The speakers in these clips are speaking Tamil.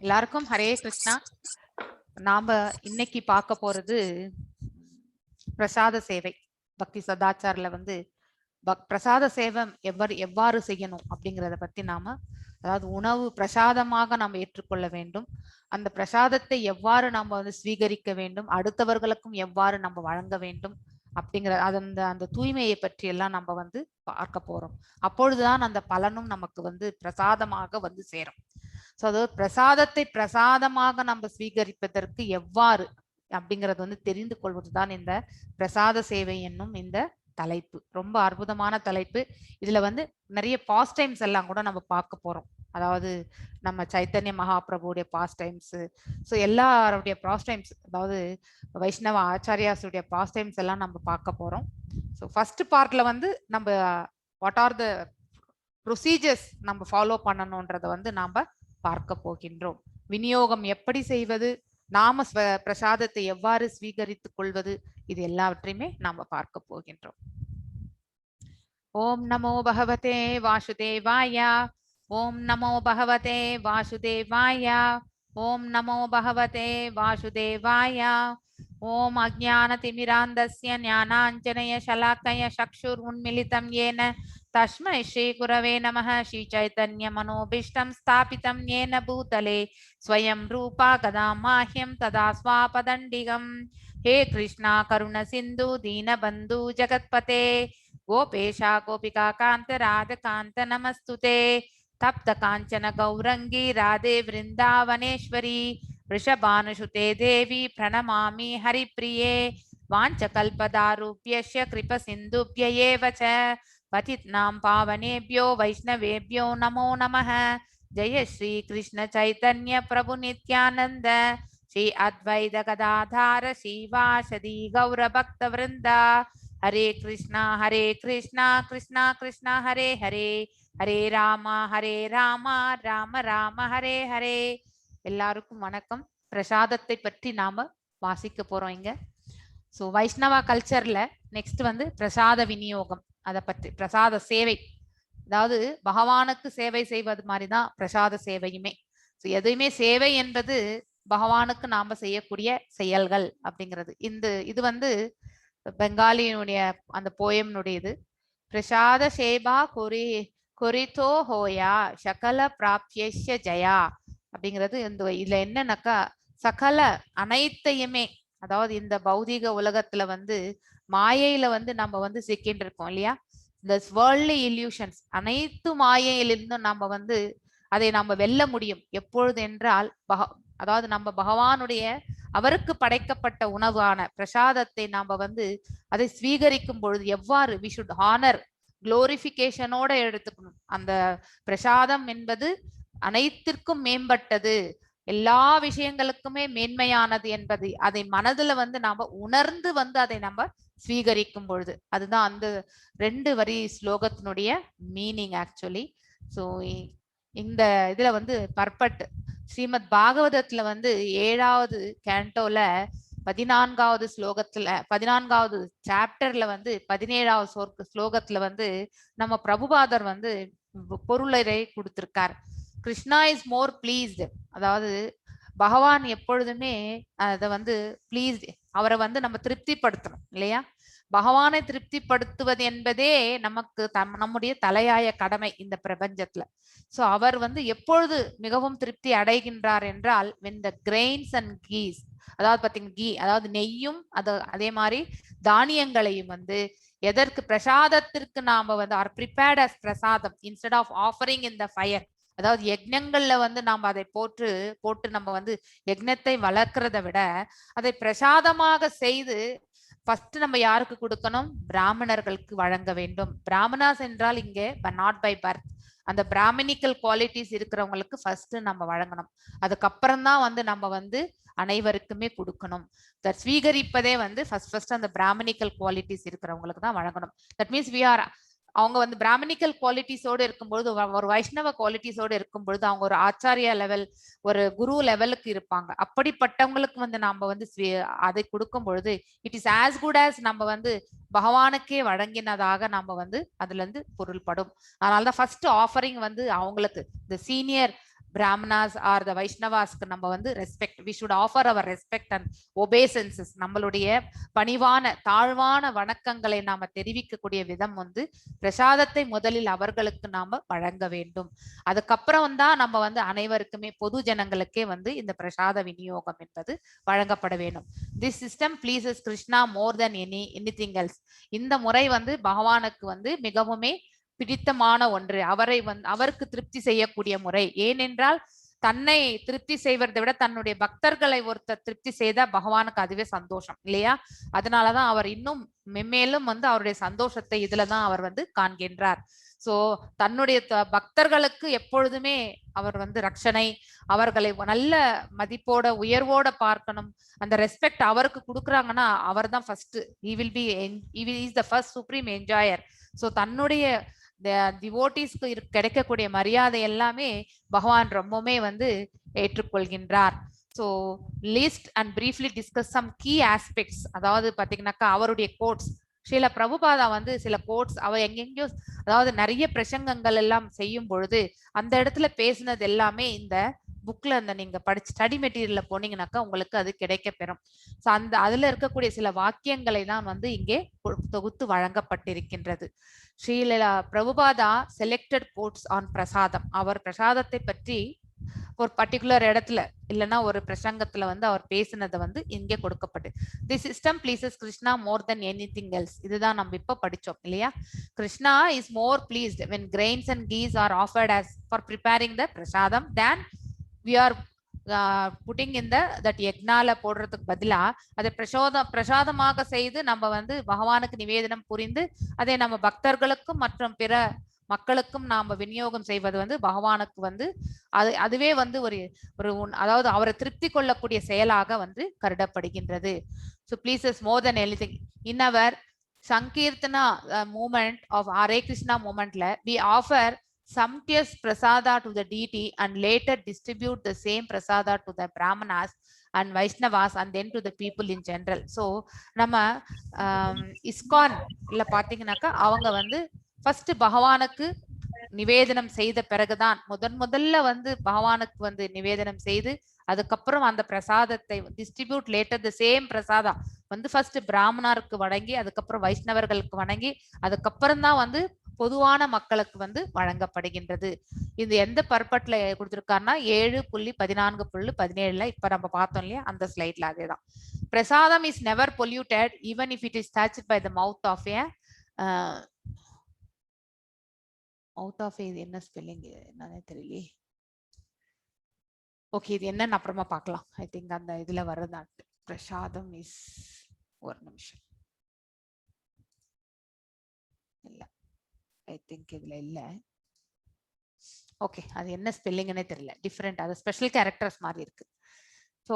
எல்லாருக்கும் ஹரே கிருஷ்ணா. நாம இன்னைக்கு பார்க்க போறது பிரசாத சேவை. பக்தி சதாச்சார்ல வந்து பிரசாத சேவை எவ்வாறு செய்யணும் அப்படிங்கிறத பத்தி நாம, அதாவது உணவு பிரசாதமாக நாம் ஏற்றுக்கொள்ள வேண்டும், அந்த பிரசாதத்தை எவ்வாறு நம்ம வந்து ஸ்வீகரிக்க வேண்டும், அடுத்தவர்களுக்கும் எவ்வாறு நம்ம வழங்க வேண்டும் அப்படிங்கிற அந்த தூய்மையை பற்றி எல்லாம் நம்ம வந்து பார்க்க போறோம். அப்பொழுதுதான் அந்த பலனும் நமக்கு வந்து பிரசாதமாக வந்து சேரும். ஸோ அது பிரசாதத்தை பிரசாதமாக நம்ம ஸ்வீகரிப்பதற்கு எவ்வாறு அப்படிங்கிறது வந்து தெரிந்து கொள்வதுதான் இந்த பிரசாத சேவை என்னும் இந்த தலைப்பு. ரொம்ப அற்புதமான தலைப்பு. இதுல வந்து நிறைய பாஸ்ட் டைம்ஸ் எல்லாம் கூட நம்ம பார்க்க போறோம். அதாவது நம்ம சைத்தன்ய மகாபிரபுடைய பாஸ்ட் டைம்ஸ், ஸோ எல்லாருடைய பாஸ்ட் டைம்ஸ், அதாவது வைஷ்ணவ ஆச்சாரியாஸுடைய பாஸ்ட் டைம்ஸ் எல்லாம் நம்ம பார்க்க போறோம். ஸோ ஃபர்ஸ்ட் பார்ட்ல வந்து நம்ம வாட் ஆர் த ப்ரொசீஜர்ஸ் நம்ம ஃபாலோ பண்ணணும்ன்றத வந்து நாம பார்க்க போகின்றோம். விநியோகம் எப்படி செய்வது, நாம பிரசாதத்தை எவ்வாறு ஸ்வீகரித்துக் கொள்வது, இது எல்லாவற்றையுமே நாம பார்க்க போகின்றோம். ஓம் நமோ பகவதே வாசுதேவாய. ஓம் நமோ பகவதே வாசுதேவாய. ஓம் நமோ பகவதே வாசுதேவாய. ஓம் அஜ்ஞானதிமிராந்தஸ்ய ஞானாஞ்சனய ஷலாக்கய சக்ஷுர் உன்மிலிதம் ஏன तस्मै श्री गुरवे नमः. श्री चैतन्य मनोभीष्टं स्थापितं येन भूतले स्वयं रूपा कदा माह्यं तदा स्वापदण्डिगं. हे कृष्णा करुण सिन्धु दीनबन्धु जगत्पते गोपेशा गोपिका कान्त राधकान्त नमस्तुते. तप्त काञ्चन गौरंगी राधे वृन्दावनेश्वरी वृषभानुसुते देवी प्रणमामि हरिप्रिये. वाञ्छकल्पदारुभ्यश्च कृपसिन्धुभ्य एव च पतितनां पावनेभ्यो वैष्णवेभ्यो नमो नमः. जय श्री कृष्ण चैतन्य प्रभु नित्यानंद श्री अद्वैत गदाधार श्रीवासदि गौर भक्त वृंदा. हरे कृष्णा कृष्णा कृष्णा हरे हरे, हरे राम राम राम हरे हरे. எல்லாருக்கும் வணக்கம். பிரசாதத்தை பற்றி நாம வாசிக்க போறோம் இங்க. ஸோ வைஷ்ணவா கல்ச்சர்ல நெக்ஸ்ட் வந்து பிரசாத விநியோகம், அதை பற்றி பிரசாத சேவை, அதாவது பகவானுக்கு சேவை செய்வது மாதிரிதான் பிரசாத சேவையுமே. ஸோ எதுவுமே சேவை என்பது பகவானுக்கு நாம செய்யக்கூடிய செயல்கள் அப்படிங்கிறது. இது வந்து பெங்காலியினுடைய அந்த போயம்னுடையது. பிரசாத சேவா கொரிதோ ஹோயா சகல பிராப்திய ஜயா அப்படிங்கிறது. இதுல என்னன்னாக்கா சகல அனைத்தையுமே, அதாவது இந்த பௌதிக உலகத்துல வந்து மாயையில வந்து நம்ம வந்து சிக்கின்னு இருக்கோம் இல்லையா, இந்த வேர்ல்ட்லி இல்யூஷன்ஸ் அனைத்து மாயையிலிருந்தும் நம்ம வந்து அதை நம்ம வெல்ல முடியும் எப்பொழுது என்றால் அதாவது நம்ம பகவானுடைய அவருக்கு படைக்கப்பட்ட உணவான பிரசாதத்தை நாம வந்து அதை ஸ்வீகரிக்கும் பொழுது எவ்வாறு வி ஷுட் ஹானர், குளோரிஃபிகேஷனோட எடுத்துக்கணும். அந்த பிரசாதம் என்பது அனைத்திற்கும் மேம்பட்டது, எல்லா விஷயங்களுக்குமே மேன்மையானது என்பது அதை மனதுல வந்து நாம உணர்ந்து வந்து அதை நம்ம ஸ்வீகரிக்கும் பொழுது, அதுதான் அந்த 2 வரி ஸ்லோகத்தினுடைய மீனிங் ஆக்சுவலி. ஸோ இந்த இதுல வந்து பர்பட் ஸ்ரீமத் பாகவதத்துல வந்து 7வது கேண்டோல 14வது ஸ்லோகத்துல 14வது சாப்டர்ல வந்து 17வது ஸ்லோகத்துல வந்து நம்ம பிரபுபாதர் வந்து பொருளை கொடுத்திருக்கார். கிருஷ்ணா இஸ் மோர் பிளீஸ்டு, அதாவது பகவான் எப்பொழுதுமே அதை வந்து பிளீஸ்ட், அவரை வந்து நம்ம திருப்திப்படுத்தணும் இல்லையா. பகவானை திருப்திப்படுத்துவது என்பதே நமக்கு நம்முடைய தலையாய கடமை இந்த பிரபஞ்சத்துல. சோ அவர் வந்து எப்பொழுது மிகவும் திருப்தி அடைகின்றார் என்றால் when the grains and gees, அதாவது பாத்தீங்க கீ அதாவது நெய்யும் அதே மாதிரி தானியங்களையும் வந்து எதற்கு பிரசாதத்திற்கு நாம வந்து ஆர் prepared as பிரசாதம் instead of offering in the fire, அதாவது யஜ்ஞங்கள்ல வந்து நாம அதை போட்டு நம்ம வந்து யஜ்ஞத்தை வளர்க்கிறத விட அதை பிரசாதமாக செய்து ஃபர்ஸ்ட் நம்ம யாருக்கு கொடுக்கணும், பிராமணர்களுக்கு வழங்க வேண்டும். பிராமணாஸ் என்றால் இங்கே நாட் பை பர்த், அந்த பிராமணிக்கல் குவாலிட்டிஸ் இருக்கிறவங்களுக்கு ஃபர்ஸ்ட் நம்ம வழங்கணும். அதுக்கப்புறம் தான் வந்து நம்ம வந்து அனைவருக்குமே கொடுக்கணும். ஸ்வீகரிப்பதே வந்து ஃபர்ஸ்ட் அந்த பிராமணிக்கல் குவாலிட்டிஸ் இருக்கிறவங்களுக்கு தான் வழங்கணும். தட் மீன்ஸ் we are அவங்க வந்து பிராமணிக்கல் குவாலிட்டிஸோடு இருக்கும்பொழுது, ஒரு வைஷ்ணவ குவாலிட்டிஸோடு இருக்கும்பொழுது அவங்க ஒரு ஆச்சாரியா லெவல், ஒரு குரு லெவலுக்கு இருப்பாங்க. அப்படிப்பட்டவங்களுக்கு வந்து நாம வந்து அதை கொடுக்கும் பொழுது it is as good as நம்ம வந்து பகவானுக்கே வழங்கினதாக நம்ம வந்து அதுல இருந்து பொருள்படும். அதனாலதான் ஃபர்ஸ்ட் ஆஃபரிங் வந்து அவங்களுக்கு இந்த சீனியர் Brahmanas or the Vaishnavasக்கு நம்ம வந்து respect, we should offer our respect and obeisances. நம்மளுடைய பணிவான தாழ்வான வணக்கங்களை நாம தெரிவிக்கக்கூடிய விதம் வந்து பிரசாதத்தை முதலில் அவர்களுக்கு நாம வழங்க வேண்டும். அதுக்கப்புறம் தான் நம்ம வந்து அனைவருக்குமே பொது ஜனங்களுக்கே வந்து இந்த பிரசாத விநியோகம் என்பது வழங்கப்பட வேண்டும். This system pleases Krishna more than anything else. இந்த முறை வந்து பகவானுக்கு வந்து மிகவுமே பிடித்தமான ஒன்று, அவருக்கு திருப்தி செய்யக்கூடிய முறை. ஏனென்றால் தன்னை திருப்தி செய்வதை விட தன்னுடைய பக்தர்களை ஒருத்தர் திருப்தி செய்தா பகவானுக்கு அதுவே சந்தோஷம் இல்லையா? அதனாலதான் அவர் இன்னும் மென்மேலும் வந்து அவருடைய சந்தோஷத்தை இதுலதான் அவர் வந்து காண்கின்றார். சோ தன்னுடைய பக்தர்களுக்கு எப்பொழுதுமே அவர் வந்து ரட்சணை, அவர்களை நல்ல மதிப்போட உயர்வோட பார்க்கணும். அந்த ரெஸ்பெக்ட் அவருக்கு கொடுக்குறாங்கன்னா அவர் தான் first, he is the first supreme enjoyer. So தன்னுடைய டிவோட்டீஸ்க்கு கிடைக்கக்கூடிய மரியாதை எல்லாமே பகவான் ரொம்பவுமே வந்து ஏற்றுக்கொள்கின்றார். So list and briefly discuss some key aspects. அதாவது பாத்தீங்கன்னாக்கா அவருடைய கோட்ஸ், ஸ்ரீல பிரபுபாதா வந்து சில கோட்ஸ் அவ எங்கெங்கயோ, அதாவது நிறைய பிரசங்கங்கள் எல்லாம் செய்யும் பொழுது அந்த இடத்துல பேசினது எல்லாமே இந்த புக்ல அந்த நீங்க படிச்சு ஸ்டடி மெட்டீரியல்ல போனீங்கன்னாக்கா உங்களுக்கு அது கிடைக்க பெறும். ஸோ அந்த அதுல இருக்கக்கூடிய சில வாக்கியங்களை தான் வந்து இங்கே தொகுத்து வழங்கப்பட்டிருக்கின்றது. Srila Prabhupada selected quotes on prasadam. அவர் பிரசாதத்தை பற்றி ஒரு பர்டிகுலர் இடத்துல இல்லைன்னா ஒரு பிரசங்கத்துல வந்து அவர் பேசினதை வந்து இங்கே கொடுக்கப்பட்டு, தி சிஸ்டம் ப்ளீசஸ் கிருஷ்ணா மோர் தென் எனிதிங் எல்ஸ். இதுதான் நம்ம இப்ப படிச்சோம் இல்லையா? Krishna is more pleased when grains and geese are offered as for preparing the prasadam than we are putting in that யக்னால போடுறதுக்கு பதிலா அதை பிரசாதமாக செய்து நம்ம வந்து பகவானுக்கு நிவேதனம் புரிந்து அதை நம்ம பக்தர்களுக்கும் மற்றும் பிற மக்களுக்கும் நாம விநியோகம் செய்வது வந்து பகவானுக்கு வந்து அதுவே வந்து ஒரு அதாவது அவரை திருப்தி கொள்ளக்கூடிய செயலாக வந்து கருதப்படுகின்றது. So pleases more than anything. In our sankirtana moment of Hare Krishna மூமெண்ட்ல we offer sumptuous prasada to the deity and later distribute the same prasada to the brahmanas and Vaishnavas and then to the people in general. So நம்ம ISKCON இல்ல பாத்தீங்கன்னாக்கா அவங்க வந்து ஃபர்ஸ்ட் பகவானுக்கு நிவேதனம் செய்த பிறகுதான் முதல்ல வந்து பகவானுக்கு வந்து நிவேதனம் செய்து அதுக்கப்புறம் அந்த பிரசாதத்தை distribute later the same Prasada வந்து ஃபர்ஸ்ட் பிராமணருக்கு வழங்கி அதுக்கப்புறம் வைஷ்ணவர்களுக்கு வணங்கி அதுக்கப்புறம் தான் வந்து பொதுவான மக்களுக்கு வந்து வழங்கப்படுகின்றது. இது எந்த பர்பட்ல கொடுத்திருக்காருன்னா 7.14.17 இப்ப நம்ம பார்த்தோம் இல்லையா அந்த ஸ்லைட்ல அதேதான். Prasadam is never polluted even if it is touched by the mouth of a mouth of இது என்ன ஸ்பெல்லிங் என்னன்னே தெரியலையே. ஓகே, இது என்னன்னு அப்புறமா பார்க்கலாம். ஐ திங்க் அந்த இதுல வரதான். பிரசாதம் இஸ் ஒரு நிமிஷம் இல்ல, ஐ திங்க் இதுல இல்ல. ஓகே, அது என்ன ஸ்பெல்லிங்னே தெரியல, டிஃபரெண்ட், அது ஸ்பெஷல் கேரக்டர்ஸ் மாதிரி இருக்கு. ஸோ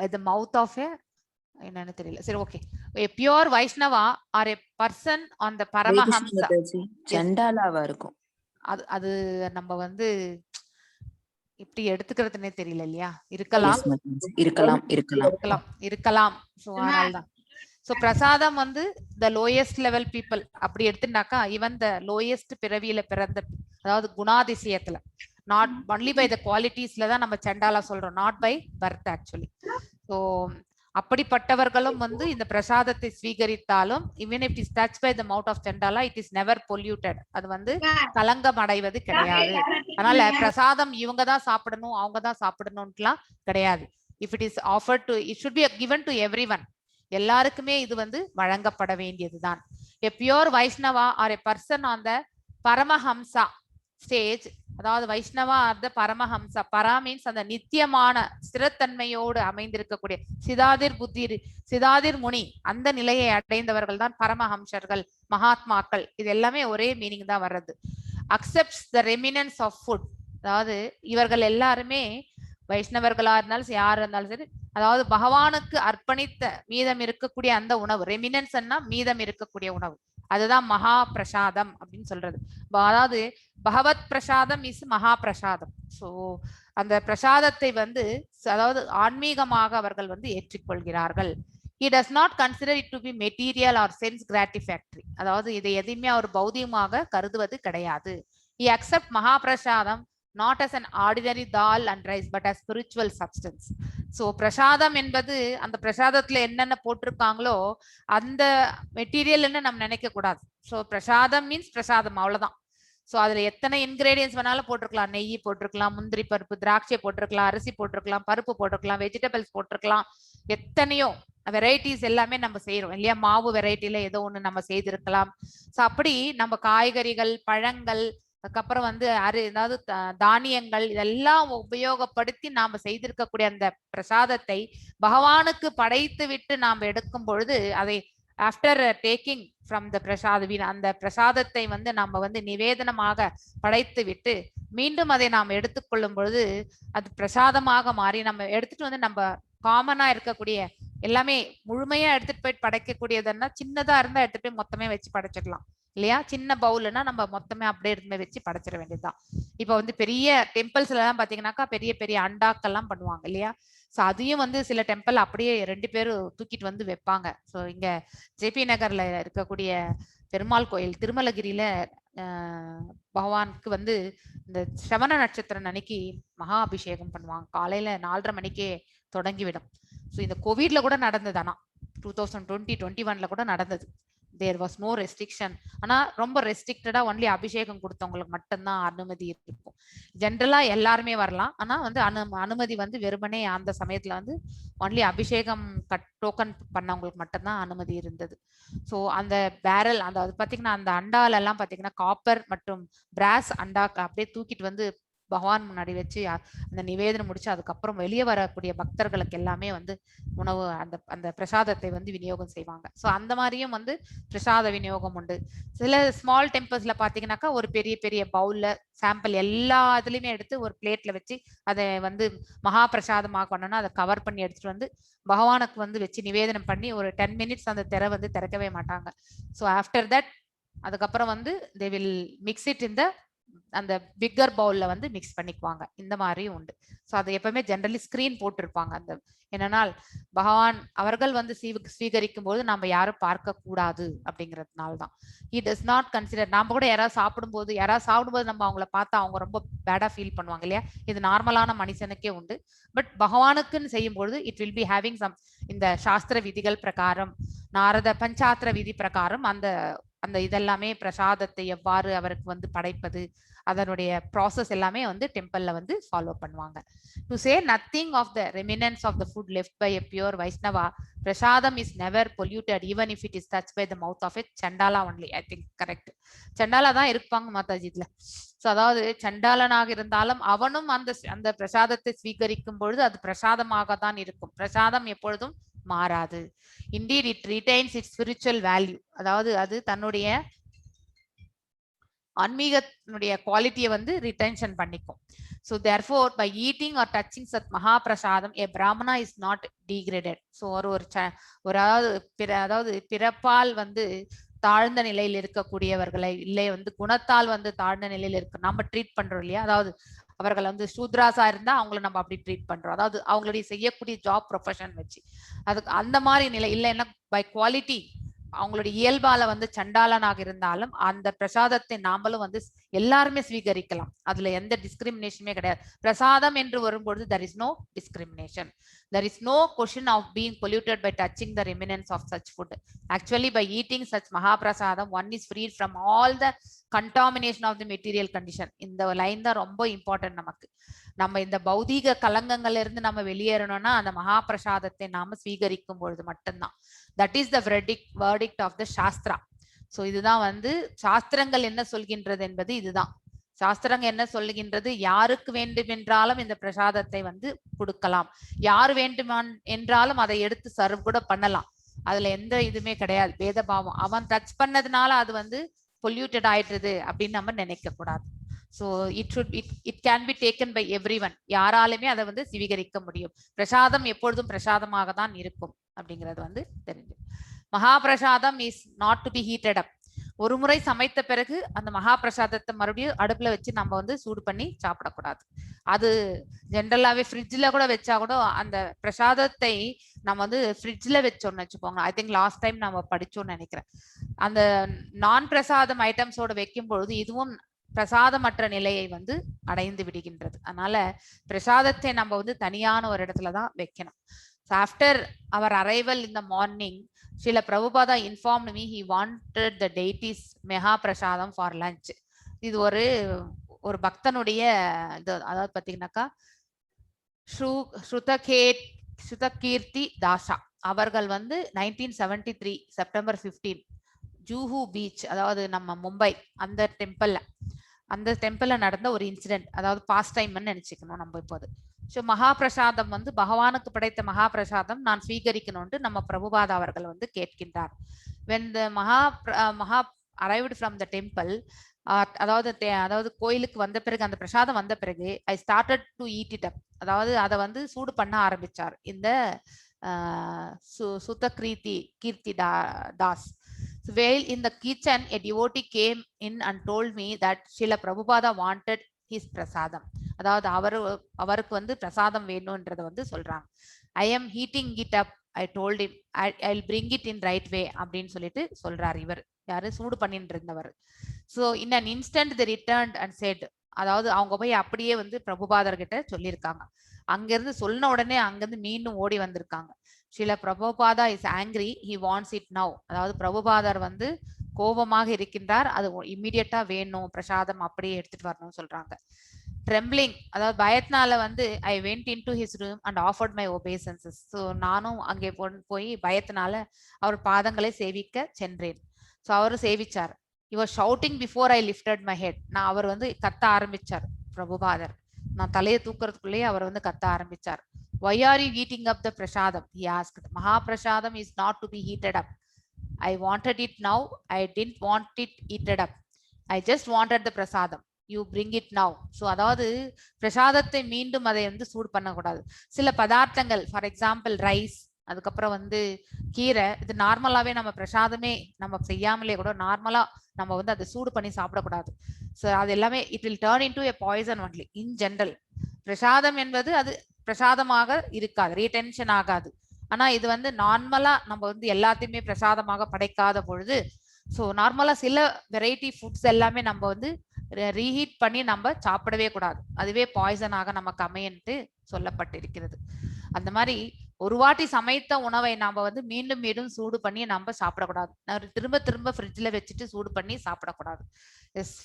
இது மவுத் ஆஃப் ஏ என்னன்னு தெரியல. சரி, okay. a pure Vaishnava or a person on the Paramahamsa சண்டாலாவா இருக்கும். அது நம்ம வந்து இப்படி எடுத்துக்கிறதுனே தெரியல இல்லையா? இருக்கலாம். ஸோ அதனால்தான். ஸோ பிரசாதம் வந்து த லோயஸ்ட் லெவல் பீப்புள் அப்படி எடுத்துட்டாக்கா இவன் த லோயஸ்ட் பிறவியில பிறந்த, அதாவது குணாதிசயத்துல, நாட் ஒன்லி பை த குவாலிட்டிஸ்ல தான் நம்ம சண்டாலா சொல்றோம், not by birth actually. So அப்படிப்பட்டவர்களும் வந்து இந்த பிரசாதத்தை ஸ்வீகரித்தாலும் even if it is touched by the mouth of Chandala it is never polluted. அது வந்து கலங்கம் அடைவது கிடையாது. அதனால பிரசாதம் இவங்க தான் சாப்பிடணும் அவங்க தான் சாப்பிடணும்லாம் கிடையாது. if it is offered to, it should be given to everyone. எல்லாருக்குமே இது வந்து வழங்கப்பட வேண்டியதுதான். a pure Vaishnava or a person on the Paramahamsa stage, அதாவது வைஷ்ணவா அந்த பரமஹம்சா, பரா மீன்ஸ் அந்த நித்தியமான ஸ்திரத்தன்மையோடு அமைந்திருக்கக்கூடிய சிதாதிர் முனி, அந்த நிலையை அடைந்தவர்கள் தான் பரமஹம்சர்கள், மகாத்மாக்கள். இது எல்லாமே ஒரே மீனிங் தான் வர்றது. Accepts the remnants of food, அதாவது இவர்கள் எல்லாருமே வைஷ்ணவர்களா இருந்தாலும் யார் இருந்தாலும் சரி, அதாவது பகவானுக்கு அர்ப்பணித்த மீதம் இருக்கக்கூடிய அந்த உணவு, ரெமினன்ஸ்னா மீதம் இருக்கக்கூடிய உணவு, அதுதான் மகா பிரசாதம் அப்படின்னு சொல்றது. அதாவது பகவத் பிரசாதம் இஸ் மகா பிரசாதம். ஸோ அந்த பிரசாதத்தை வந்து அதாவது ஆன்மீகமாக அவர்கள் வந்து ஏற்றுக்கொள்கிறார்கள். He does not consider it to be material or sense gratifactory. அதாவது இதை எதையுமே அவர் பௌதிகமாக கருதுவது கிடையாது. He accept மகா பிரசாதம் not as an ordinary dal and rice but as spiritual substance. So பிரசாதம் என்பது அந்த பிரசாதத்துல என்னென்ன போட்டிருக்காங்களோ அந்த மெட்டீரியல்னு நம்ம நினைக்க கூடாது. ஸோ பிரசாதம் மீன்ஸ் பிரசாதம், அவ்வளவுதான். ஸோ அதுல எத்தனை இன்கிரீடியன்ஸ் வேணாலும் போட்டிருக்கலாம். நெய் போட்டிருக்கலாம், முந்திரி பருப்பு, திராட்சை போட்டிருக்கலாம், அரிசி போட்டிருக்கலாம், பருப்பு போட்டிருக்கலாம், வெஜிடபிள்ஸ் போட்டிருக்கலாம், எத்தனையோ வெரைட்டிஸ் எல்லாமே நம்ம செய்யறோம் இல்லையா? மாவு வெரைட்டில ஏதோ ஒண்ணு நம்ம செய்திருக்கலாம். ஸோ அப்படி நம்ம காய்கறிகள், பழங்கள், அதுக்கப்புறம் வந்து ஏதாவது தானியங்கள் இதெல்லாம் உபயோகப்படுத்தி நாம செய்திருக்கக்கூடிய அந்த பிரசாதத்தை பகவானுக்கு படைத்து விட்டு நாம் எடுக்கும் பொழுது அதை ஆஃப்டர் டேக்கிங் ஃப்ரம் த பிரசாத அந்த பிரசாதத்தை வந்து நம்ம வந்து நிவேதனமாக படைத்து விட்டு மீண்டும் அதை நாம் எடுத்துக்கொள்ளும் பொழுது அது பிரசாதமாக மாறி நம்ம எடுத்துட்டு வந்து நம்ம காமனா இருக்கக்கூடிய எல்லாமே முழுமையா எடுத்துட்டு போய் படைக்கக்கூடியதுன்னா சின்னதா இருந்தா எடுத்துட்டு போய் மொத்தமே வச்சு படைச்சிடலாம் இல்லையா? சின்ன பவுல்னா நம்ம மொத்தமே அப்படியே எடுத்து வச்சு படைச்சிட வேண்டியதுதான். இப்ப வந்து பெரிய டெம்பிள்ஸ்ல எல்லாம் பாத்தீங்கன்னாக்கா பெரிய பெரிய அண்டாக்கெல்லாம் பண்ணுவாங்க இல்லையா? ஸோ அதையும் வந்து சில டெம்பிள் அப்படியே 2 பேரும் தூக்கிட்டு வந்து வைப்பாங்க. ஸோ இங்க ஜேபி நகர்ல இருக்கக்கூடிய பெருமாள் கோயில் திருமலகிரியில பகவானுக்கு வந்து இந்த சிரவண நட்சத்திரம் அன்னைக்கு மகா அபிஷேகம் பண்ணுவாங்க. காலையில 4:30 மணிக்கே தொடங்கிவிடும். ஸோ இந்த கோவிட்ல கூட நடந்தது. ஆனா 2020-21 கூட நடந்தது. There was no restriction. ஆனா ரொம்ப ரெஸ்ட்ரிக்டடா ஒன்லி அபிஷேகம் கொடுத்தவங்களுக்கு மட்டும்தான் அனுமதி இருக்கும். ஜென்ரலா எல்லாருமே வரலாம். ஆனா வந்து அனுமதி வந்து வெறுமனே அந்த சமயத்துல வந்து ஒன்லி அபிஷேகம் டோக்கன் பண்ணவங்களுக்கு மட்டும்தான் அனுமதி இருந்தது. ஸோ அந்த பேரல் அந்த அது பாத்தீங்கன்னா அந்த அண்டால எல்லாம் பாத்தீங்கன்னா காப்பர் மற்றும் பிராஸ் அண்டா அப்படியே தூக்கிட்டு வந்து பகவான் முன்னாடி வச்சு அந்த நிவேதனம் முடிச்சு அதுக்கப்புறம் வெளியே வரக்கூடிய பக்தர்களுக்கு எல்லாமே வந்து உணவு அந்த அந்த பிரசாதத்தை வந்து விநியோகம் செய்வாங்க. ஸோ அந்த மாதிரியும் வந்து பிரசாத விநியோகம் உண்டு. சில ஸ்மால் டெம்பிள்ஸ்ல பாத்தீங்கன்னாக்கா ஒரு பெரிய பெரிய பவுல்ல சாம்பிள் எல்லா இதுலயுமே எடுத்து ஒரு பிளேட்ல வச்சு அதை வந்து மகா பிரசாதமாக பண்ணணும். அதை கவர் பண்ணி எடுத்துட்டு வந்து பகவானுக்கு வந்து வச்சு நிவேதனம் பண்ணி ஒரு 10 மினிட்ஸ் அந்த திரை வந்து திறக்கவே மாட்டாங்க. ஸோ ஆஃப்டர் தட் அதுக்கப்புறம் வந்து தே வில் மிக்ஸ் இட் இந்த அந்த பிக்கர் பவுல்ல வந்து மிக்ஸ் பண்ணிக்குவாங்க. இந்த மாதிரியும் உண்டு. ஸோ அதை எப்பவுமே ஜென்ரலி ஸ்கிரீன் போட்டிருப்பாங்க. அந்த என்னன்னா பகவான் அவர்கள் வந்து ஸ்வீகரிக்கும் போது நம்ம யாரும் பார்க்க கூடாது அப்படிங்கிறதுனால்தான். He does not consider. நாம கூட யாராவது சாப்பிடும்போது நம்ம அவங்கள பார்த்தா அவங்க ரொம்ப பேடா ஃபீல் பண்ணுவாங்க இல்லையா? இது நார்மலான மனுஷனுக்கே உண்டு. பட் பகவானுக்குன்னு செய்யும் பொழுது it will be having some இந்த சாஸ்திர விதிகள் பிரகாரம் நாரத பஞ்சாத்திர விதி பிரகாரம் அந்த அந்த இதெல்லாமே பிரசாதத்தை எவ்வாறு அவருக்கு வந்து படைப்பது அதனுடைய ப்ராசஸ் எல்லாமே வந்து டெம்பிள்ல வந்து ஃபாலோ பண்ணுவாங்க. To say nothing of the remnants of the food left by a pure Vaishnava prasadam is never polluted even if it is touch by the mouth of a chandala only. I think correct. சண்டாலா தான் இருப்பாங்க மாதாஜில. ஸோ அதாவது சண்டாலனாக இருந்தாலும் அவனும் அந்த அந்த பிரசாதத்தை ஸ்வீகரிக்கும் பொழுது அது பிரசாதமாக தான் இருக்கும். பிரசாதம் எப்பொழுதும் மாறாது. Indeed it retains its spiritual value. அதாவது அது தன்னுடைய ஆன்மீகத்தினுடைய குவாலிட்டியை வந்து ரிட்டென்ஷன் பண்ணிக்கும். So therefore by eating or touching such mahaprasadam a brahmana is not degraded. So அதாவது பிறப்பால் வந்து தாழ்ந்த நிலையில் இருக்கக்கூடியவர்களை இல்லை வந்து குணத்தால் வந்து தாழ்ந்த நிலையில் இருக்க நம்ம ட்ரீட் பண்றோம் இல்லையா? அதாவது அவர்கள் வந்து சூத்ராசா இருந்தா அவங்களை நம்ம அப்படி ட்ரீட் பண்றோம். அதாவது அவங்களுடைய செய்யக்கூடிய ஜாப் ப்ரொஃபஷன் வச்சு அதுக்கு அந்த மாதிரி நிலை இல்லைன்னா பை குவாலிட்டி அவங்களுடைய இயல்பால வந்து சண்டாளனாக இருந்தாலும் அந்த பிரசாதத்தை நாமளும் வந்து எல்லாருமே ஸ்வீகரிக்கலாம். அதுல எந்த டிஸ்கிரிமினேஷனுமே கிடையாது. பிரசாதம் என்று வரும்பொழுது there is no discrimination. There is no question of being polluted by touching the remnants of such food. Actually by eating such mahaprasadam one is freed from all the contamination of the material condition. இந்த லைன் தான் ரொம்ப இம்பார்ட்டன்ட் நமக்கு. நம்ம இந்த பௌதீக கலங்கங்கள்ல இருந்து நம்ம வெளியேறணும்னா அந்த மகாபிரசாதத்தை நாம ஸ்வீகரிக்கும் பொழுது மட்டும்தான். That is the verdict of the shastra. So இதுதான் வந்து சாஸ்திரங்கள் என்ன சொல்கின்றது என்பது இதுதான். சாஸ்திரங்கள் என்ன சொல்லுகின்றது? யாருக்கு வேண்டுமென்றாலும் இந்த பிரசாதத்தை வந்து கொடுக்கலாம், யார் வேண்டுமான் என்றாலும் அதை எடுத்து சர்வ் கூட பண்ணலாம். அதுல எந்த இதுவுமே கிடையாது, பேதபாவம். அவன் டச் பண்ணதுனால அது வந்து பொல்யூட்டட் ஆயிடுறது அப்படின்னு நம்ம நினைக்க கூடாது. So it can be taken by everyone. யாராலுமே அதை வந்து ஸ்வீகரிக்க முடியும். பிரசாதம் எப்பொழுதும் பிரசாதமாக தான் இருக்கும் அப்படிங்கிறது வந்து தெரிஞ்சு. Mahaprasadam is not to be heated up. ஒரு முறை சமைத்த பிறகு அந்த மகா பிரசாதத்தை மறுபடியும் அடுப்புல வச்சு நம்ம வந்து சூடு பண்ணி சாப்பிடக்கூடாது. அது ஜென்ரலாவே ஃப்ரிட்ஜ்ல கூட வச்சா கூட அந்த பிரசாதத்தை நம்ம வந்து ஃப்ரிட்ஜ்ல வச்சோம்னு வச்சுக்கோங்க. ஐ திங்க் லாஸ்ட் டைம் நம்ம படிச்சோம்னு நினைக்கிறேன். அந்த நான் பிரசாதம் ஐட்டம்ஸோட வைக்கும் பொழுது இதுவும் பிரசாதமற்ற நிலையை வந்து அடைந்து விடுகின்றது. அதனால பிரசாதத்தை நம்ம வந்து தனியான ஒரு இடத்துல தான் வைக்கணும். After our arrival in the morning, Srila Prabhupada informed me he wanted the deities Meha Prasadam for lunch. இது ஒரு பக்தனுடைய இது. அதாவது பாத்தீங்கன்னாக்கா ஸ்ருதகீர்த்தி தாசா அவர்கள் வந்து 1973 செப்டம்பர் 15 ஜூஹு பீச், அதாவது நம்ம மும்பை அந்த டெம்பிள்ல நடந்த ஒரு இன்சிடென்ட், அதாவது பாஸ்ட் டைம்னு நினைச்சுக்கணும் நம்ம இப்போ. அது ஸோ மகாபிரசாதம் வந்து பகவானுக்கு படைத்த மகாபிரசாதம் நான் ஸ்வீகரிக்கணும்னு நம்ம பிரபுபாதா அவர்கள் வந்து கேட்கின்றார். when the மகா arrived from the temple, அதாவது கோயிலுக்கு வந்த பிறகு அந்த பிரசாதம் வந்த பிறகு I started to eat it up, அதாவது அதை வந்து சூடு பண்ண ஆரம்பிச்சார் இந்த கீர்த்தி Das. While in the kitchen, a devotee came in and told me that Srila Prabhupada wanted his prasadam. அதாவது அவருக்கு வந்து பிரசாதம் வேணும்ன்றத வந்து சொல்றாங்க. I am heating it up, I told him, I'll bring it in right way அப்படின்னு சொல்லிட்டு சொல்றாரு இவர். யாரு? சூடு பண்ணிட்டு இருந்தவர். So in an instant they returned and said, அதாவது அவங்க போய் அப்படியே வந்து பிரபுபாதர் கிட்ட சொல்லியிருக்காங்க. அங்கிருந்து சொன்ன உடனே அங்கிருந்து மீண்டும் ஓடி வந்திருக்காங்க. Srila Prabhupada is angry, he wants it now. அதாவது பிரபுபாதர் வந்து கோபமாக இருக்கின்றார், அது இம்மிடியட்டா வேணும், பிரசாதம் அப்படியே எடுத்துட்டு வரணும்னு சொல்றாங்க. Trembling, அதாவது பயத்தினால வந்து I went into his room and offered my obeisances. So நானும் அங்கே போய் பயத்தினால அவர் பாதங்களை சேவிக்க சென்றேன். ஸோ அவர் சேவிச்சார். He was shouting before I lifted my head. நான் அவர் வந்து கத்த ஆரம்பிச்சார் பிரபுபாதர். நான் தலையை தூக்குறதுக்குள்ளேயே அவர் வந்து கத்த ஆரம்பிச்சார். Why are you heating up the prasadam? He asked. Mahaprasadam is not to be heated up. I wanted it now. I didn't want it heated up. I just wanted the prasadam. You bring it now. So அதாவது பிரசாதத்தை மீண்டும் அதை வந்து சூடு பண்ணக்கூடாது. சில பதார்த்தங்கள், ஃபார் எக்ஸாம்பிள் ரைஸ், அதுக்கப்புறம் வந்து கீரை, இது நார்மலாவே நம்ம பிரசாதமே நம்ம செய்யாமலே கூட நார்மலா நம்ம வந்து அதை சூடு பண்ணி சாப்பிடக்கூடாது. ஸோ அது எல்லாமே it will turn into a poison only in general. பிரசாதம் என்பது அது பிரசாதமாக இருக்காது, ரீடென்ஷன் ஆகாது. ஆனா இது வந்து நார்மலா நம்ம வந்து எல்லாத்தையுமே பிரசாதமாக படைக்காத பொழுது, ஸோ நார்மலா சில வெரைட்டி ஃபுட்ஸ் எல்லாமே நம்ம வந்து ரீஹீட் பண்ணி நம்ம சாப்பிடவே கூடாது, அதுவே பாய்சனாக நமக்கு அமையன்ட்டு சொல்லப்பட்டிருக்கிறது. அந்த மாதிரி ஒரு வாட்டி சமைத்த உணவை நாம வந்து மீண்டும் மீண்டும் சூடு பண்ணி நம்ம சாப்பிடக்கூடாது. திரும்ப திரும்ப ஃப்ரிட்ஜ்ல வச்சுட்டு சூடு பண்ணி சாப்பிடக்கூடாது.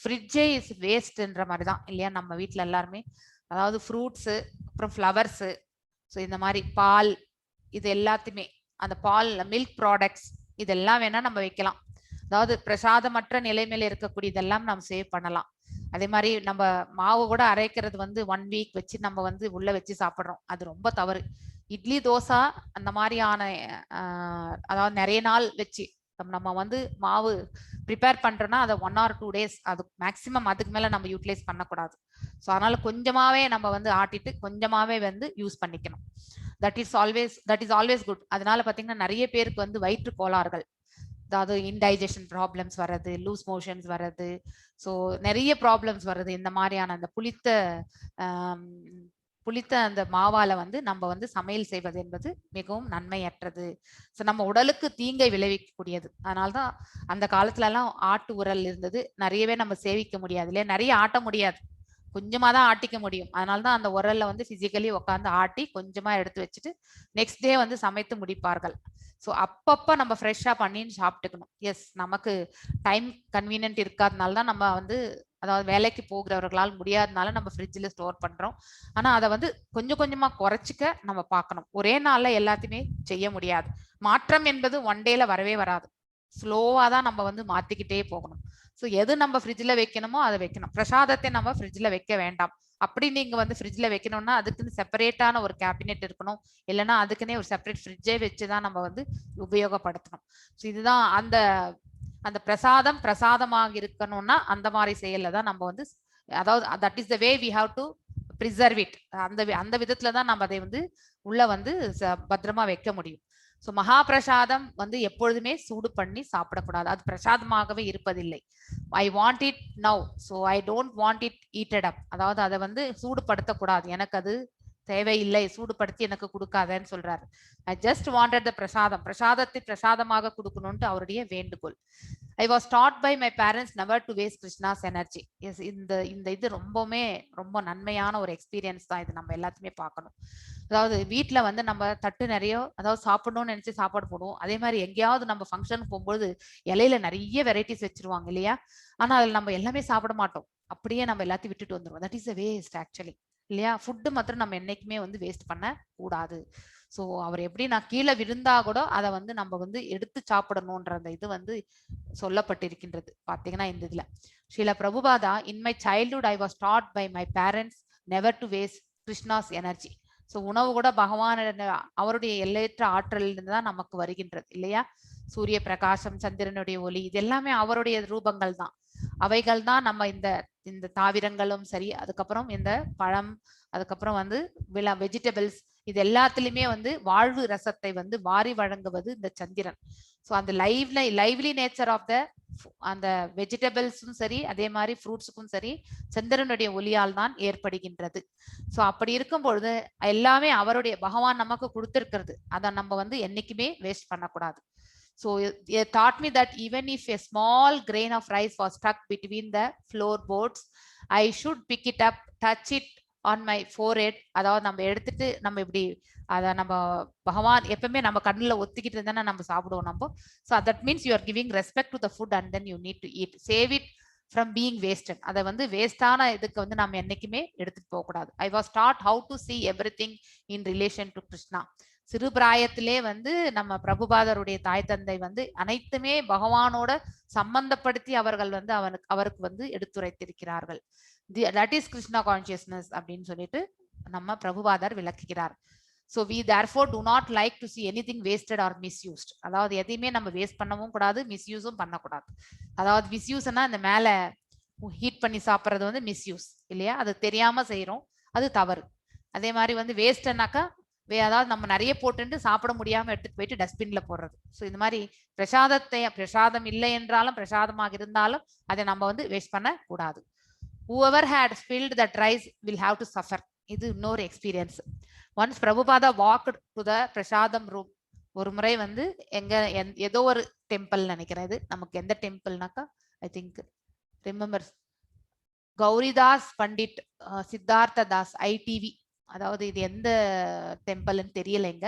ஃப்ரிட்ஜே இஸ் வேஸ்ட்ன்ற மாதிரி தான் இல்லையா நம்ம வீட்டில் எல்லாருமே. அதாவது ஃப்ரூட்ஸு, அப்புறம் ஃப்ளவர்ஸு, ஸோ இந்த மாதிரி பால், இது எல்லாத்தையுமே அந்த பால் மில்க் ப்ராடக்ட்ஸ் இதெல்லாம் வேணா நம்ம வைக்கலாம். அதாவது பிரசாதமற்ற நிலைமையில இருக்கக்கூடிய இதெல்லாம் நம்ம சேவ் பண்ணலாம். அதே மாதிரி நம்ம மாவு கூட அரைக்கிறது வந்து 1 வீக் வச்சு நம்ம வந்து உள்ள வச்சு சாப்பிட்றோம், அது ரொம்ப தவறு. இட்லி தோசை அந்த மாதிரியான அதாவது நிறைய நாள் வச்சு நம்ம வந்து மாவு ப்ரிப்பேர் பண்றோம்னா அதை 1 or 2 days, அது மேக்சிமம், அதுக்கு மேல நம்ம யூட்டிலைஸ் பண்ணக்கூடாது. ஸோ அதனால கொஞ்சமாவே நம்ம வந்து ஆட்டிட்டு கொஞ்சமாவே வந்து யூஸ் பண்ணிக்கணும். That is always good. அதனால பாத்தீங்கன்னா நிறைய பேருக்கு வந்து வயிற்று கோளாறுகள், அதாவது இன்டைஜஷன் ப்ராப்ளம்ஸ் வர்றது, லூஸ் மோஷன்ஸ் வர்றது, ஸோ நிறைய ப்ராப்ளம்ஸ் வருது இந்த மாதிரியான அந்த புளித்த அந்த மாவால வந்து நம்ம வந்து சமையல் செய்வது என்பது மிகவும் நன்மையற்றது. ஸோ நம்ம உடலுக்கு தீங்கை விளைவிக்கக்கூடியது. அதனால்தான் அந்த காலத்துல எல்லாம் ஆட்டு உரல் இருந்தது, நிறையவே நம்ம சேவிக்க முடியாது இல்லையா, நிறைய ஆட்ட முடியாது, கொஞ்சமா தான் ஆட்டிக்க முடியும். அதனாலதான் அந்த உரல்ல வந்து பிசிக்கலி உட்காந்து ஆட்டி கொஞ்சமா எடுத்து வச்சுட்டு நெக்ஸ்ட் டே வந்து சமைத்து முடிப்பார்கள். ஸோ அப்பப்போ நம்ம ஃப்ரெஷ்ஷாக பண்ணின்னு சாப்பிட்டுக்கணும். எஸ், நமக்கு டைம் கன்வீனியன்ட் இருக்காதனால தான் நம்ம வந்து, அதாவது வேலைக்கு போகிறவர்களால் முடியாதனால நம்ம ஃப்ரிட்ஜில் ஸ்டோர் பண்ணுறோம். ஆனால் அதை வந்து கொஞ்சம் கொஞ்சமாக குறைச்சிக்க நம்ம பார்க்கணும். ஒரே நாளில் எல்லாத்தையுமே செய்ய முடியாது. மாற்றம் என்பது 1 டேல வரவே வராது, ஸ்லோவாக தான் நம்ம வந்து மாற்றிக்கிட்டே போகணும். ஸோ எது நம்ம ஃப்ரிட்ஜில் வைக்கணுமோ அதை வைக்கணும். பிரசாதத்தை நம்ம ஃப்ரிட்ஜில் வைக்க வேண்டாம். அப்படி நீங்க வந்து ஃப்ரிட்ஜ்ல வைக்கணும்னா அதுக்குன்னு செப்பரேட்டான ஒரு கேபினெட் இருக்கணும், இல்லைன்னா அதுக்குன்னே ஒரு செப்பரேட் ஃப்ரிட்ஜே வச்சுதான் நம்ம வந்து உபயோகப்படுத்தணும். ஸோ இதுதான் அந்த பிரசாதமாக இருக்கணும்னா அந்த மாதிரி செயல்ல தான் நம்ம வந்து, அதாவது that is the way we have to preserve it. அந்த விதத்துல தான் நம்ம அதை வந்து உள்ள வந்து பத்திரமா வைக்க முடியும். ஸோ மகாபிரசாதம் வந்து எப்பொழுதுமே சூடு பண்ணி சாப்பிடக்கூடாது, அது பிரசாதமாகவே இருப்பதில்லை. I want it now, so I don't want it eated up, அதாவது அதை வந்து சூடுபடுத்தக்கூடாது, எனக்கு அது தேவையில்லை, சூடுபடுத்தி எனக்கு கொடுக்காதன்னு சொல்றாரு. ஐ ஜஸ்ட் வாண்டட் த பிரசாதம், பிரசாதத்தை பிரசாதமாக கொடுக்கணும்ட்டு அவருடைய வேண்டுகோள். I was taught by my parents never to waste Krishna's energy. Yes, இந்த இது ரொம்ப நன்மையான ஒரு எக்ஸ்பீரியன்ஸ் தான் இது, நம்ம எல்லாத்தையுமே பார்க்கணும். அதாவது வீட்டில் வந்து நம்ம தட்டு நிறைய அதாவது சாப்பிடணும்னு நினைச்சு சாப்பாடு போடுவோம், அதே மாதிரி எங்கேயாவது நம்ம ஃபங்க்ஷனுக்கு போகும்போது இலையில நிறைய வெரைட்டிஸ் வச்சிருவாங்க இல்லையா, ஆனால் அதில் நம்ம எல்லாமே சாப்பிட மாட்டோம், அப்படியே நம்ம எல்லாத்தையும் விட்டுட்டு வந்துடுவோம். That is a waste actually இல்லையா. ஃபுட்டு மாத்திரம் நம்ம என்னைக்குமே வந்து வேஸ்ட் பண்ண கூடாது. ஸோ அவர் எப்படி நான் கீழே விழுந்தா கூட அதை வந்து நம்ம வந்து எடுத்து சாப்பிடணுன்ற அந்த இது வந்து சொல்லப்பட்டிருக்கின்றது பார்த்தீங்கன்னா இந்த இதுல. Srila Prabhupada, in my childhood I was taught by my parents never to waste Krishna's energy. So உணவு கூட பகவான் அவருடைய எல்லையற்ற ஆற்றலிருந்து தான் நமக்கு வருகின்றது இல்லையா. சூரிய பிரகாசம், சந்திரனுடைய ஒளி, இது எல்லாமே அவருடைய ரூபங்கள் தான். அவைகள் தான் நம்ம இந்த தாவரங்களும் சரி, அதுக்கப்புறம் இந்த பழம், அதுக்கப்புறம் வந்து வெஜிடபிள்ஸ், இது எல்லாத்துலயுமே வந்து வாழ்வு ரசத்தை வந்து வாரி வழங்குவது இந்த சந்திரன். ஸோ அந்த லைவ்லி நேச்சர் ஆஃப் த அந்த வெஜிடபிள்ஸும் சரி, அதே மாதிரி ஃப்ரூட்ஸுக்கும் சரி, சந்திரனுடைய ஒளியால் தான் ஏற்படுகின்றது. ஸோ அப்படி இருக்கும் பொழுது எல்லாமே அவருடைய பகவான் நமக்கு கொடுத்திருக்கிறது, அதை நம்ம வந்து என்னைக்குமே வேஸ்ட் பண்ணக்கூடாது. So it taught me that even if a small grain of rice was stuck between the floorboards, I should pick it up, touch it on my forehead. அதாவது நம்ம எடுத்துட்டு நம்ம இப்படி அதை நம்ம பகவான் எப்பவுமே நம்ம கண்ணில் ஒத்திக்கிட்டு இருந்தானே நம்ம சாப்பிடுவோம் நம்ம. So that means you are giving respect to the food and then you need to eat, save it from being wasted. அதை வந்து வேஸ்டான இதுக்கு வந்து நம்ம என்னைக்குமே எடுத்துட்டு போகக்கூடாது. ஐ was dot how to see everything in relation to Krishna. சிறு பிராயத்திலே வந்து நம்ம பிரபுபாதருடைய தாய் தந்தை வந்து அனைத்துமே பகவானோட சம்பந்தப்படுத்தி அவர்கள் வந்து அவருக்கு வந்து எடுத்துரைத்திருக்கிறார்கள். தட் இஸ் கிருஷ்ணா கான்சியஸ்னஸ் அப்படின்னு சொல்லிட்டு நம்ம பிரபுபாதர் விளக்குகிறார். So we therefore do not like to see anything wasted or misused. அதாவது எதையுமே நம்ம வேஸ்ட் பண்ணவும் கூடாது, மிஸ்யூஸும் பண்ணக்கூடாது. அதாவது மிஸ்யூஸ்னா இந்த மேல ஹீட் பண்ணி சாப்பிட்றது வந்து மிஸ்யூஸ் இல்லையா, அது தெரியாம செய்யறோம், அது தவறு. அதே மாதிரி வந்து வேஸ்ட்னாக்கா அதாவது நம்ம நிறைய போட்டு சாப்பிட முடியாம எடுத்துட்டு போயிட்டு டஸ்ட்பின்ல போடுறது. ஸோ இந்த மாதிரி பிரசாதம் இல்லை என்றாலும் பிரசாதமாக இருந்தாலும் அதை நம்ம வந்து வேஸ்ட் பண்ண கூடாது. whoever had spilled that rice will have to suffer. இது இன்னொரு experience. Once Prabhupada walked to the பிரசாதம் ரூம். ஒரு முறை வந்து ஏதோ ஒரு டெம்பிள் நினைக்கிறேன், இது நமக்கு எந்த டெம்பிள்னாக்கா I think remember Gauridas Pandit Siddhartha Das ITV, அதாவது இது எந்த டெம்பிள்னு தெரியலைங்க.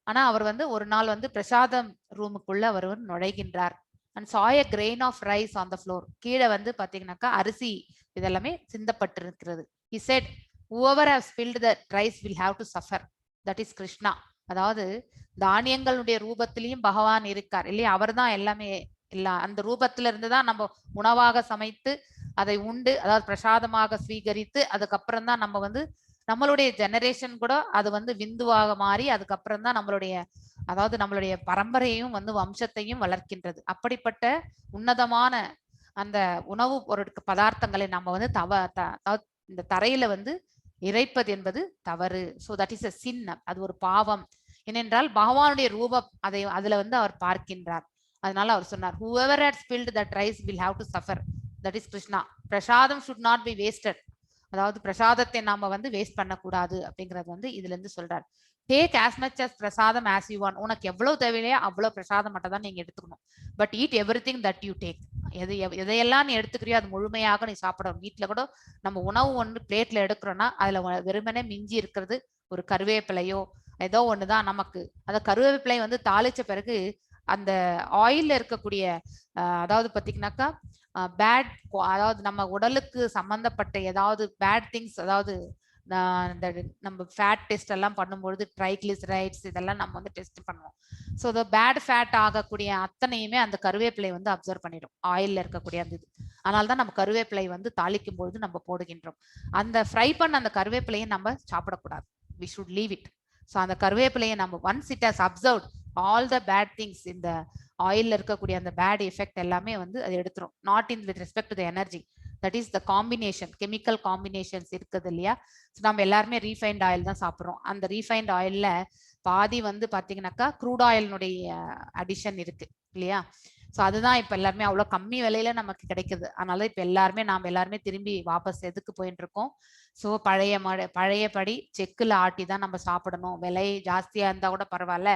ஆனா அவர் வந்து ஒரு நாள் வந்து பிரசாதம் ரூமுக்குள்ள அவர் நுழைகின்றார். And saw a grain of rice on the floor. கீழே வந்து பாத்தீங்கன்னாக்கா அரிசி இதெல்லாமே சிந்தப்பட்டிருக்கிறது. He said, whoever has spilled the rice will have to suffer. That is Krishna. அதாவது தானியங்களுடைய ரூபத்திலையும் பகவான் இருக்கார் இல்லையா, அவர் தான் எல்லாமே எல்லாம். அந்த ரூபத்துல இருந்துதான் நம்ம உணவாக சமைத்து அதை உண்டு, அதாவது பிரசாதமாக ஸ்வீகரித்து, அதுக்கப்புறம் தான் நம்ம வந்து நம்மளுடைய ஜெனரேஷன் கூட அது வந்து விந்துவாக மாறி அதுக்கப்புறம் தான் நம்மளுடைய பரம்பரையையும் வந்து வம்சத்தையும் வளர்க்கின்றது. அப்படிப்பட்ட உன்னதமான அந்த உணவு பதார்த்தங்களை நம்ம வந்து இந்த தரையில வந்து இறைப்பது என்பது தவறு. ஸோ தட் இஸ் அ சின், அது ஒரு பாவம். ஏனென்றால் பகவானுடைய ரூபம் அதுல வந்து அவர் பார்க்கின்றார். அதனால அவர் சொன்னார், whoever had spilled that rice will have to suffer. That is Krishna. பிரசாதம் should not be wasted. அதாவது பிரசாதத்தை நாம வந்து வேஸ்ட் பண்ணக்கூடாது அப்படிங்கறது வந்து இதுல இருந்து சொல்றாரு. டேக் ஆஸ் மச் அஸ் பிரசாதம் ஆஸ் யூ வாண்ட். உனக்கு எவ்வளவு தேவையில்லையோ அவ்வளவு பிரசாதம் மட்டும் தான் நீங்க எடுத்துக்கணும். But eat everything that you take. எதையெல்லாம் நீ எடுத்துக்கிறியோ அது முழுமையாக நீ சாப்பிடணும். வீட்டுல கூட நம்ம உணவு ஒன்று பிளேட்ல எடுக்கிறோம்னா அதுல வெறுமனே மிஞ்சி இருக்கிறது ஒரு கருவேப்பிலையோ ஏதோ ஒண்ணுதான் நமக்கு. அந்த கருவேப்பிலை வந்து தாளிச்ச பிறகு அந்த ஆயில்ல இருக்கக்கூடிய அதாவது பாத்தீங்கன்னாக்கா பேட், அதாவது நம்ம உடலுக்கு சம்பந்தப்பட்ட ஏதாவது பேட் திங்ஸ், அதாவது நம்ம ஃபேட் டெஸ்ட் எல்லாம் பண்ணும்பொழுது ட்ரைக்ளிசரைட்ஸ் இதெல்லாம் நம்ம வந்து டெஸ்ட் பண்ணுவோம். ஸோ பேட் ஃபேட் ஆகக்கூடிய அத்தனையுமே அந்த கருவேப்பிலை வந்து அப்சர்வ் பண்ணிடும், ஆயில்ல இருக்கக்கூடிய அந்த இது. அதனால தான் நம்ம கருவேப்பிலை வந்து தாளிக்கும் பொழுது நம்ம போடுகின்றோம். அந்த ஃப்ரை பண்ண அந்த கருவேப்பிலையை நம்ம சாப்பிடக்கூடாது, we should leave it. So அந்த கருவேப்பிலையை நம்ம once it has absorbed all the bad things, இந்த ஆயில்ல இருக்கக்கூடிய அந்த பேட் எஃபெக்ட் எல்லாமே வந்து அது எடுத்துரும். Not in with respect to the energy, that is the combination, chemical combinations இருக்குது இல்லையா. ஸோ நம்ம எல்லாருமே ரீஃபைண்ட் ஆயில் தான் சாப்பிட்றோம். அந்த ரீஃபைண்ட் ஆயில்ல பாதி வந்து பாத்தீங்கன்னாக்கா க்ரூட் ஆயிலினுடைய அடிஷன் இருக்கு இல்லையா. ஸோ அதுதான் இப்போ எல்லாருமே அவ்வளோ கம்மி விலையில நமக்கு கிடைக்குது. அதனால இப்போ நாம் எல்லாருமே திரும்பி வாபஸ் எதுக்கு போயிட்டு இருக்கோம். ஸோ பழையபடி செக்கில் ஆட்டி தான் நம்ம சாப்பிடணும். விலை ஜாஸ்தியா இருந்தா கூட பரவாயில்ல,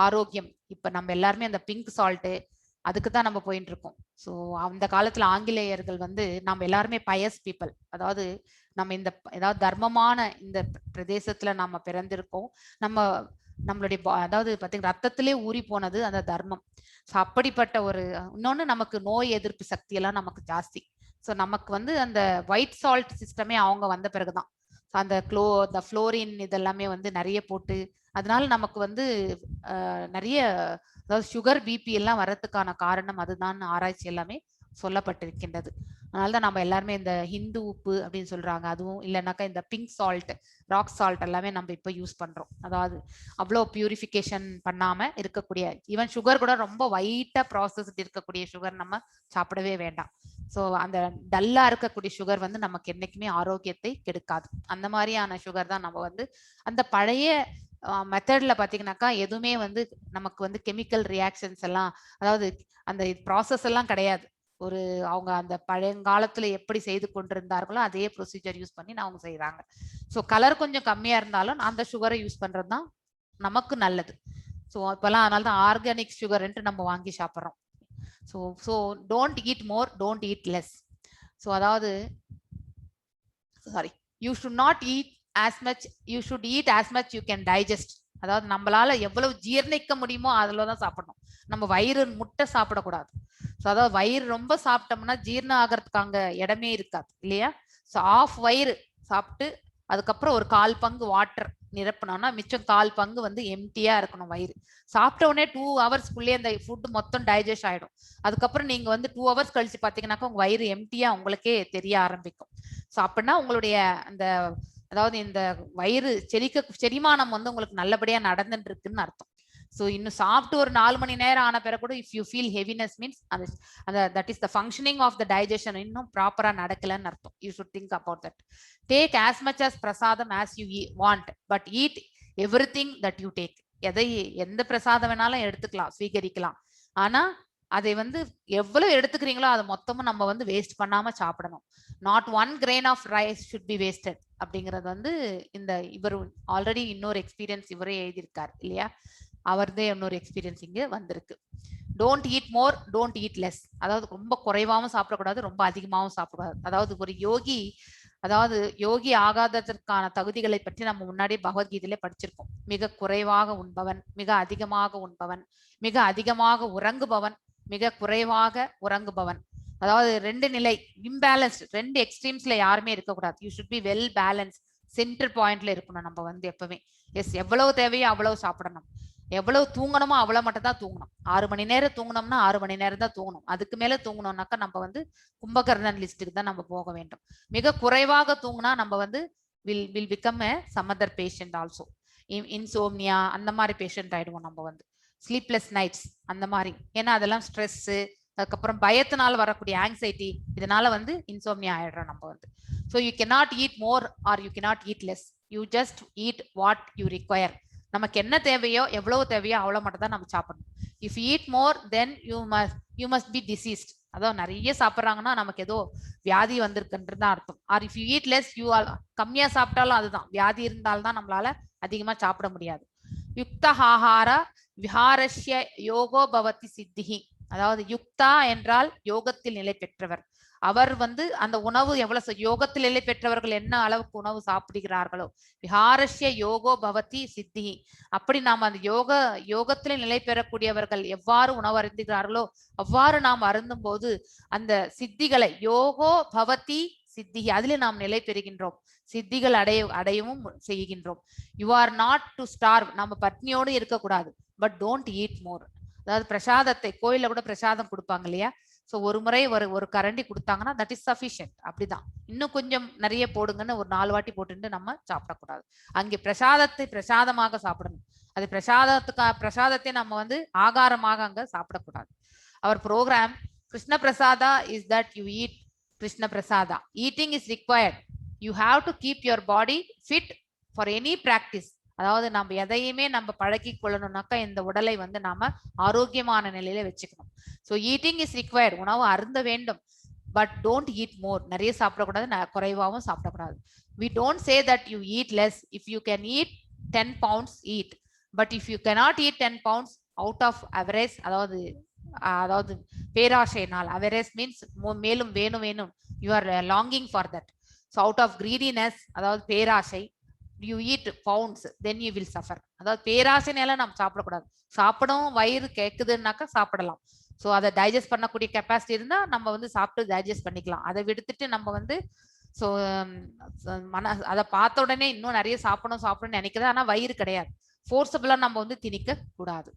ஆரோக்கியம். இப்போ நம்ம எல்லாருமே அந்த பிங்க் சால்ட்டு அதுக்கு தான் நம்ம போயிட்டு இருக்கோம். ஸோ அந்த காலத்துல ஆங்கிலேயர்கள் வந்து நம்ம எல்லாருமே பயஸ் பீப்புள், அதாவது நம்ம இந்த ஏதாவது தர்மமான இந்த பிரதேசத்துல நம்ம பிறந்திருக்கோம். நம்மளுடைய அதாவது பார்த்தீங்கன்னா ரத்தத்திலே ஊறி போனது அந்த தர்மம். ஸோ அப்படிப்பட்ட ஒரு இன்னொன்று நமக்கு நோய் எதிர்ப்பு சக்தி எல்லாம் நமக்கு ஜாஸ்தி. ஸோ நமக்கு வந்து அந்த ஒயிட் சால்ட் சிஸ்டமே அவங்க வந்த பிறகுதான் அந்த ஃப்ளோரின் இதெல்லாமே வந்து நிறைய போட்டு, அதனால நமக்கு வந்து நிறைய அதாவது சுகர் பிபி எல்லாம் வர்றதுக்கான காரணம் அதுதான் ஆராய்ச்சி எல்லாமே சொல்லப்பட்டிருக்கின்றது. அதனாலதான் நம்ம எல்லாருமே இந்த ஹிந்து உப்பு அப்படின்னு சொல்றாங்க, அதுவும் இல்லைனாக்கா இந்த பிங்க் சால்ட், ராக் சால்ட் எல்லாமே நம்ம இப்போ யூஸ் பண்றோம். அதாவது அவ்வளோ பியூரிஃபிகேஷன் பண்ணாம இருக்கக்கூடிய, ஈவன் சுகர் கூட ரொம்ப ஒயிட்டா ப்ராசஸ்ட் இருக்கக்கூடிய சுகர் நம்ம சாப்பிடவே வேண்டாம். ஸோ அந்த டல்லா இருக்கக்கூடிய சுகர் வந்து நமக்கு என்னைக்குமே ஆரோக்கியத்தை கெடுக்காது. அந்த மாதிரியான சுகர் தான் நம்ம வந்து அந்த பழைய மெத்தட்ல பாத்தீங்கன்னாக்கா எதுவுமே வந்து நமக்கு வந்து கெமிக்கல் ரியாக்ஷன்ஸ் எல்லாம், அதாவது அந்த ப்ராசஸ் எல்லாம் கிடையாது. ஒரு அவங்க அந்த பழையங்காலத்துல எப்படி செய்து கொண்டிருந்தார்களோ அதே ப்ரொசீஜர் யூஸ் பண்ணி அவங்க செய்யறாங்க. ஸோ கலர் கொஞ்சம் கம்மியா இருந்தாலும் அந்த சுகரை யூஸ் பண்றது தான் நமக்கு நல்லது. ஸோ இப்பெல்லாம் அதனால தான் ஆர்கானிக் சுகர்ன்ட்டு நம்ம வாங்கி சாப்பிட்றோம். So so don't eat more, don't eat less. So அதாவது sorry, you should not eat as much, you should eat as much you can digest. அதாவது நம்மளால எவ்வளவு ஜீரணிக்க முடியுமோ அதுல தான் சாப்பிடணும். நம்ம வயிறு முட்டை சாப்பிடக்கூடாது. ஸோ அதாவது வயிறு ரொம்ப சாப்பிட்டோம்னா ஜீரணம் ஆகிறதுக்கு அங்க இடமே இருக்காது இல்லையா. ஸோ ஆஃப் வயிறு சாப்பிட்டு அதுக்கப்புறம் ஒரு 1/4 பங்கு வாட்டர் நிரப்பணும்னா மிச்சம் 1/4 பங்கு வந்து எம்டியா இருக்கணும் வயிறு. சாப்பிட்ட உடனே 2 ஹவர்ஸ்க்குள்ளேயே அந்த ஃபுட் மொத்தம் டைஜஸ்ட் ஆயிடும். அதுக்கப்புறம் நீங்க வந்து 2 ஹவர்ஸ் கழிச்சு பாத்தீங்கன்னாக்கா உங்க வயிறு எம்டியா உங்களுக்கே தெரிய ஆரம்பிக்கும். ஸோ அப்படின்னா உங்களுடைய அந்த அதாவது இந்த வயிறு செரிமானம் வந்து உங்களுக்கு நல்லபடியா நடந்துட்டு இருக்குன்னு அர்த்தம். ஸோ இன்னும் சாப்பிட்டு ஒரு 4 மணி நேரம் ஆன பிறகு கூட if you feel heaviness means அந்த that is the functioning of the digestion இன்னும் ப்ராப்பரா நடக்கலன்னு அர்த்தம். You should think about that. Take as much as பிரசாதம் as you want, but eat everything that you take. எந்த பிரசாதம் வேணாலும் எடுத்துக்கலாம், ஸ்வீகரிக்கலாம். ஆனா அதை வந்து எவ்வளவு எடுத்துக்கிறீங்களோ அதை மொத்தமும் நம்ம வந்து வேஸ்ட் பண்ணாம சாப்பிடணும். Not 1 grain of rice should be wasted அப்படிங்கிறது வந்து இந்த இவர் ஆல்ரெடி இன்னொரு எக்ஸ்பீரியன்ஸ் இவரே எழுதியிருக்கார் இல்லையா. அவர்தே இன்னொரு எக்ஸ்பீரியன்ஸ் இங்க வந்திருக்கு. Don't eat more, don't eat less. அதாவது ரொம்ப குறைவாகவும் சாப்பிடக்கூடாது, ரொம்ப அதிகமாகவும் சாப்பிடக்கூடாது. அதாவது ஒரு யோகி, அதாவது யோகி ஆகாததற்கான தகுதிகளை பற்றி நம்ம முன்னாடி பகவத்கீதையிலே படிச்சிருக்கோம். மிக குறைவாக உண்பவன், மிக அதிகமாக உண்பவன், மிக அதிகமாக உறங்குபவன், மிக குறைவாக உறங்குபவன். அதாவது 2 நிலை, இம்பேலன்ஸ், 2 எக்ஸ்ட்ரீம்ஸ்ல யாருமே இருக்கக்கூடாது. You should be well balance, centre பாயிண்ட்ல இருக்கணும் நம்ம வந்து எப்பவுமே. எஸ், எவ்வளவு தேவையோ அவ்வளவு சாப்பிடணும், எவ்வளவு தூங்கணுமோ அவ்வளவு மட்டும் தான் தூங்கணும். 6 மணி நேரம் தூங்கணும்னா 6 மணி நேரம் தான் தூங்கணும். அதுக்கு மேல தூங்கணும்னாக்கா நம்ம வந்து கும்பகர்ணன் லிஸ்ட்டுக்கு தான் நம்ம போக வேண்டும். மிக குறைவாக தூங்கினா நம்ம வந்து will become a some other patient also. Insomnia அந்த மாதிரி பேஷண்ட் ஆயிடுவோம் நம்ம வந்து. ஸ்லீப்லெஸ் நைட்ஸ் அந்த மாதிரி, ஏன்னா அதெல்லாம் ஸ்ட்ரெஸ், அதுக்கப்புறம் பயத்தினால் வரக்கூடிய ஆங்ஸைட்டி, இதனால வந்து இன்சோம்னியா ஆயிடுறோம் நம்ம வந்து. So you cannot eat more or you cannot eat less. You just eat what you require. நமக்கு என்ன தேவையோ எவ்வளவு தேவையோ அவ்வளவு மட்டும் தான் நம்ம சாப்பிடணும். If eat more then you must be diseased. அதாவது நிறைய சாப்பிட்றாங்கன்னா நமக்கு ஏதோ வியாதி வந்திருக்குன்றது தான் அர்த்தம். Or if you eat less, கம்மியா சாப்பிட்டாலும் அதுதான் வியாதி இருந்தால்தான் நம்மளால அதிகமா சாப்பிட முடியாது. யுக்த ஆஹார விஹாரஸ்ய யோகோ பவதி சித்திஹி. அதாவது யுக்தா என்றால் யோகத்தில் நிலை பெற்றவர். அவர் வந்து அந்த உணவு எவ்வளவு யோகத்தில் நிலை பெற்றவர்கள் என்ன அளவுக்கு உணவு சாப்பிடுகிறார்களோ, விஹாரஸ்ய யோகோ பவதி சித்திஹி. அப்படி நாம் அந்த யோகத்தில் நிலை பெறக்கூடியவர்கள் எவ்வாறு உணவு அருந்துகிறார்களோ அவ்வாறு நாம் அருந்தும் போது அந்த சித்திகளை, யோகோ பவதி சித்திஹி, அதிலே நாம் நிலை பெறுகின்றோம், சித்திகள் அடையவும் செய்கின்றோம். You are not to starve. நம்ம பட்னியோடு இருக்கக்கூடாது, பட் டோன்ட் ஈட் மோர். அதாவது பிரசாதத்தை கோயில கூட பிரசாதம் கொடுப்பாங்க இல்லையா. ஸோ ஒரு முறை ஒரு கரண்டி கொடுத்தாங்கன்னா தட் இஸ் சஃபிஷியன்ட். அப்படிதான், இன்னும் கொஞ்சம் நிறைய போடுங்கன்னு ஒரு 4 வாட்டி போட்டுட்டு நம்ம சாப்பிடக்கூடாது. அங்கே பிரசாதத்தை பிரசாதமாக சாப்பிடணும். அது பிரசாதத்தை நம்ம வந்து ஆகாரமாக அங்க சாப்பிடக்கூடாது. அவர் program Krishna prasada is that you eat Krishna prasada. Eating is required. You have to keep your body fit for any practice. அதாவது நம்ம எதையுமே நம்ம பழக்கி கொள்ளணும்னாக்கா இந்த உடலை வந்து நாம ஆரோக்கியமான நிலையில வச்சுக்கணும். ஸோ ஈட்டிங் இஸ் ரிக்வயர்ட், உணவு அருந்த வேண்டும், பட் டோன்ட் ஈட் மோர். நிறைய சாப்பிடக்கூடாது, குறைவாகவும் சாப்பிடக்கூடாது. We don't say that you eat less. If you can eat 10 pounds, eat. But if you cannot eat 10 pounds out of average, அதாவது பேராசையினால், average means மேலும் வேணும் வேணும், you are longing for that. So out of greediness, அதாவது பேராசை, you eat pounds, then you will suffer. அதாவது பேராசைனால நாம் சாப்பிடக்கூடாது. சாப்பிடவும் வயிறு கேட்குதுன்னாக்கா சாப்பிடலாம். ஸோ அதை டைஜஸ்ட் பண்ணக்கூடிய கெப்பாசிட்டி இருந்தால் நம்ம வந்து சாப்பிட்டு டைஜஸ்ட் பண்ணிக்கலாம். அதை விடுத்துட்டு நம்ம வந்து ஸோ அதை பார்த்த உடனே இன்னும் நிறைய சாப்பிடணும்னு நினைக்கிறது, ஆனால் வயிறு கிடையாது. ஃபோர்ஸபிளா நம்ம வந்து திணிக்க கூடாது.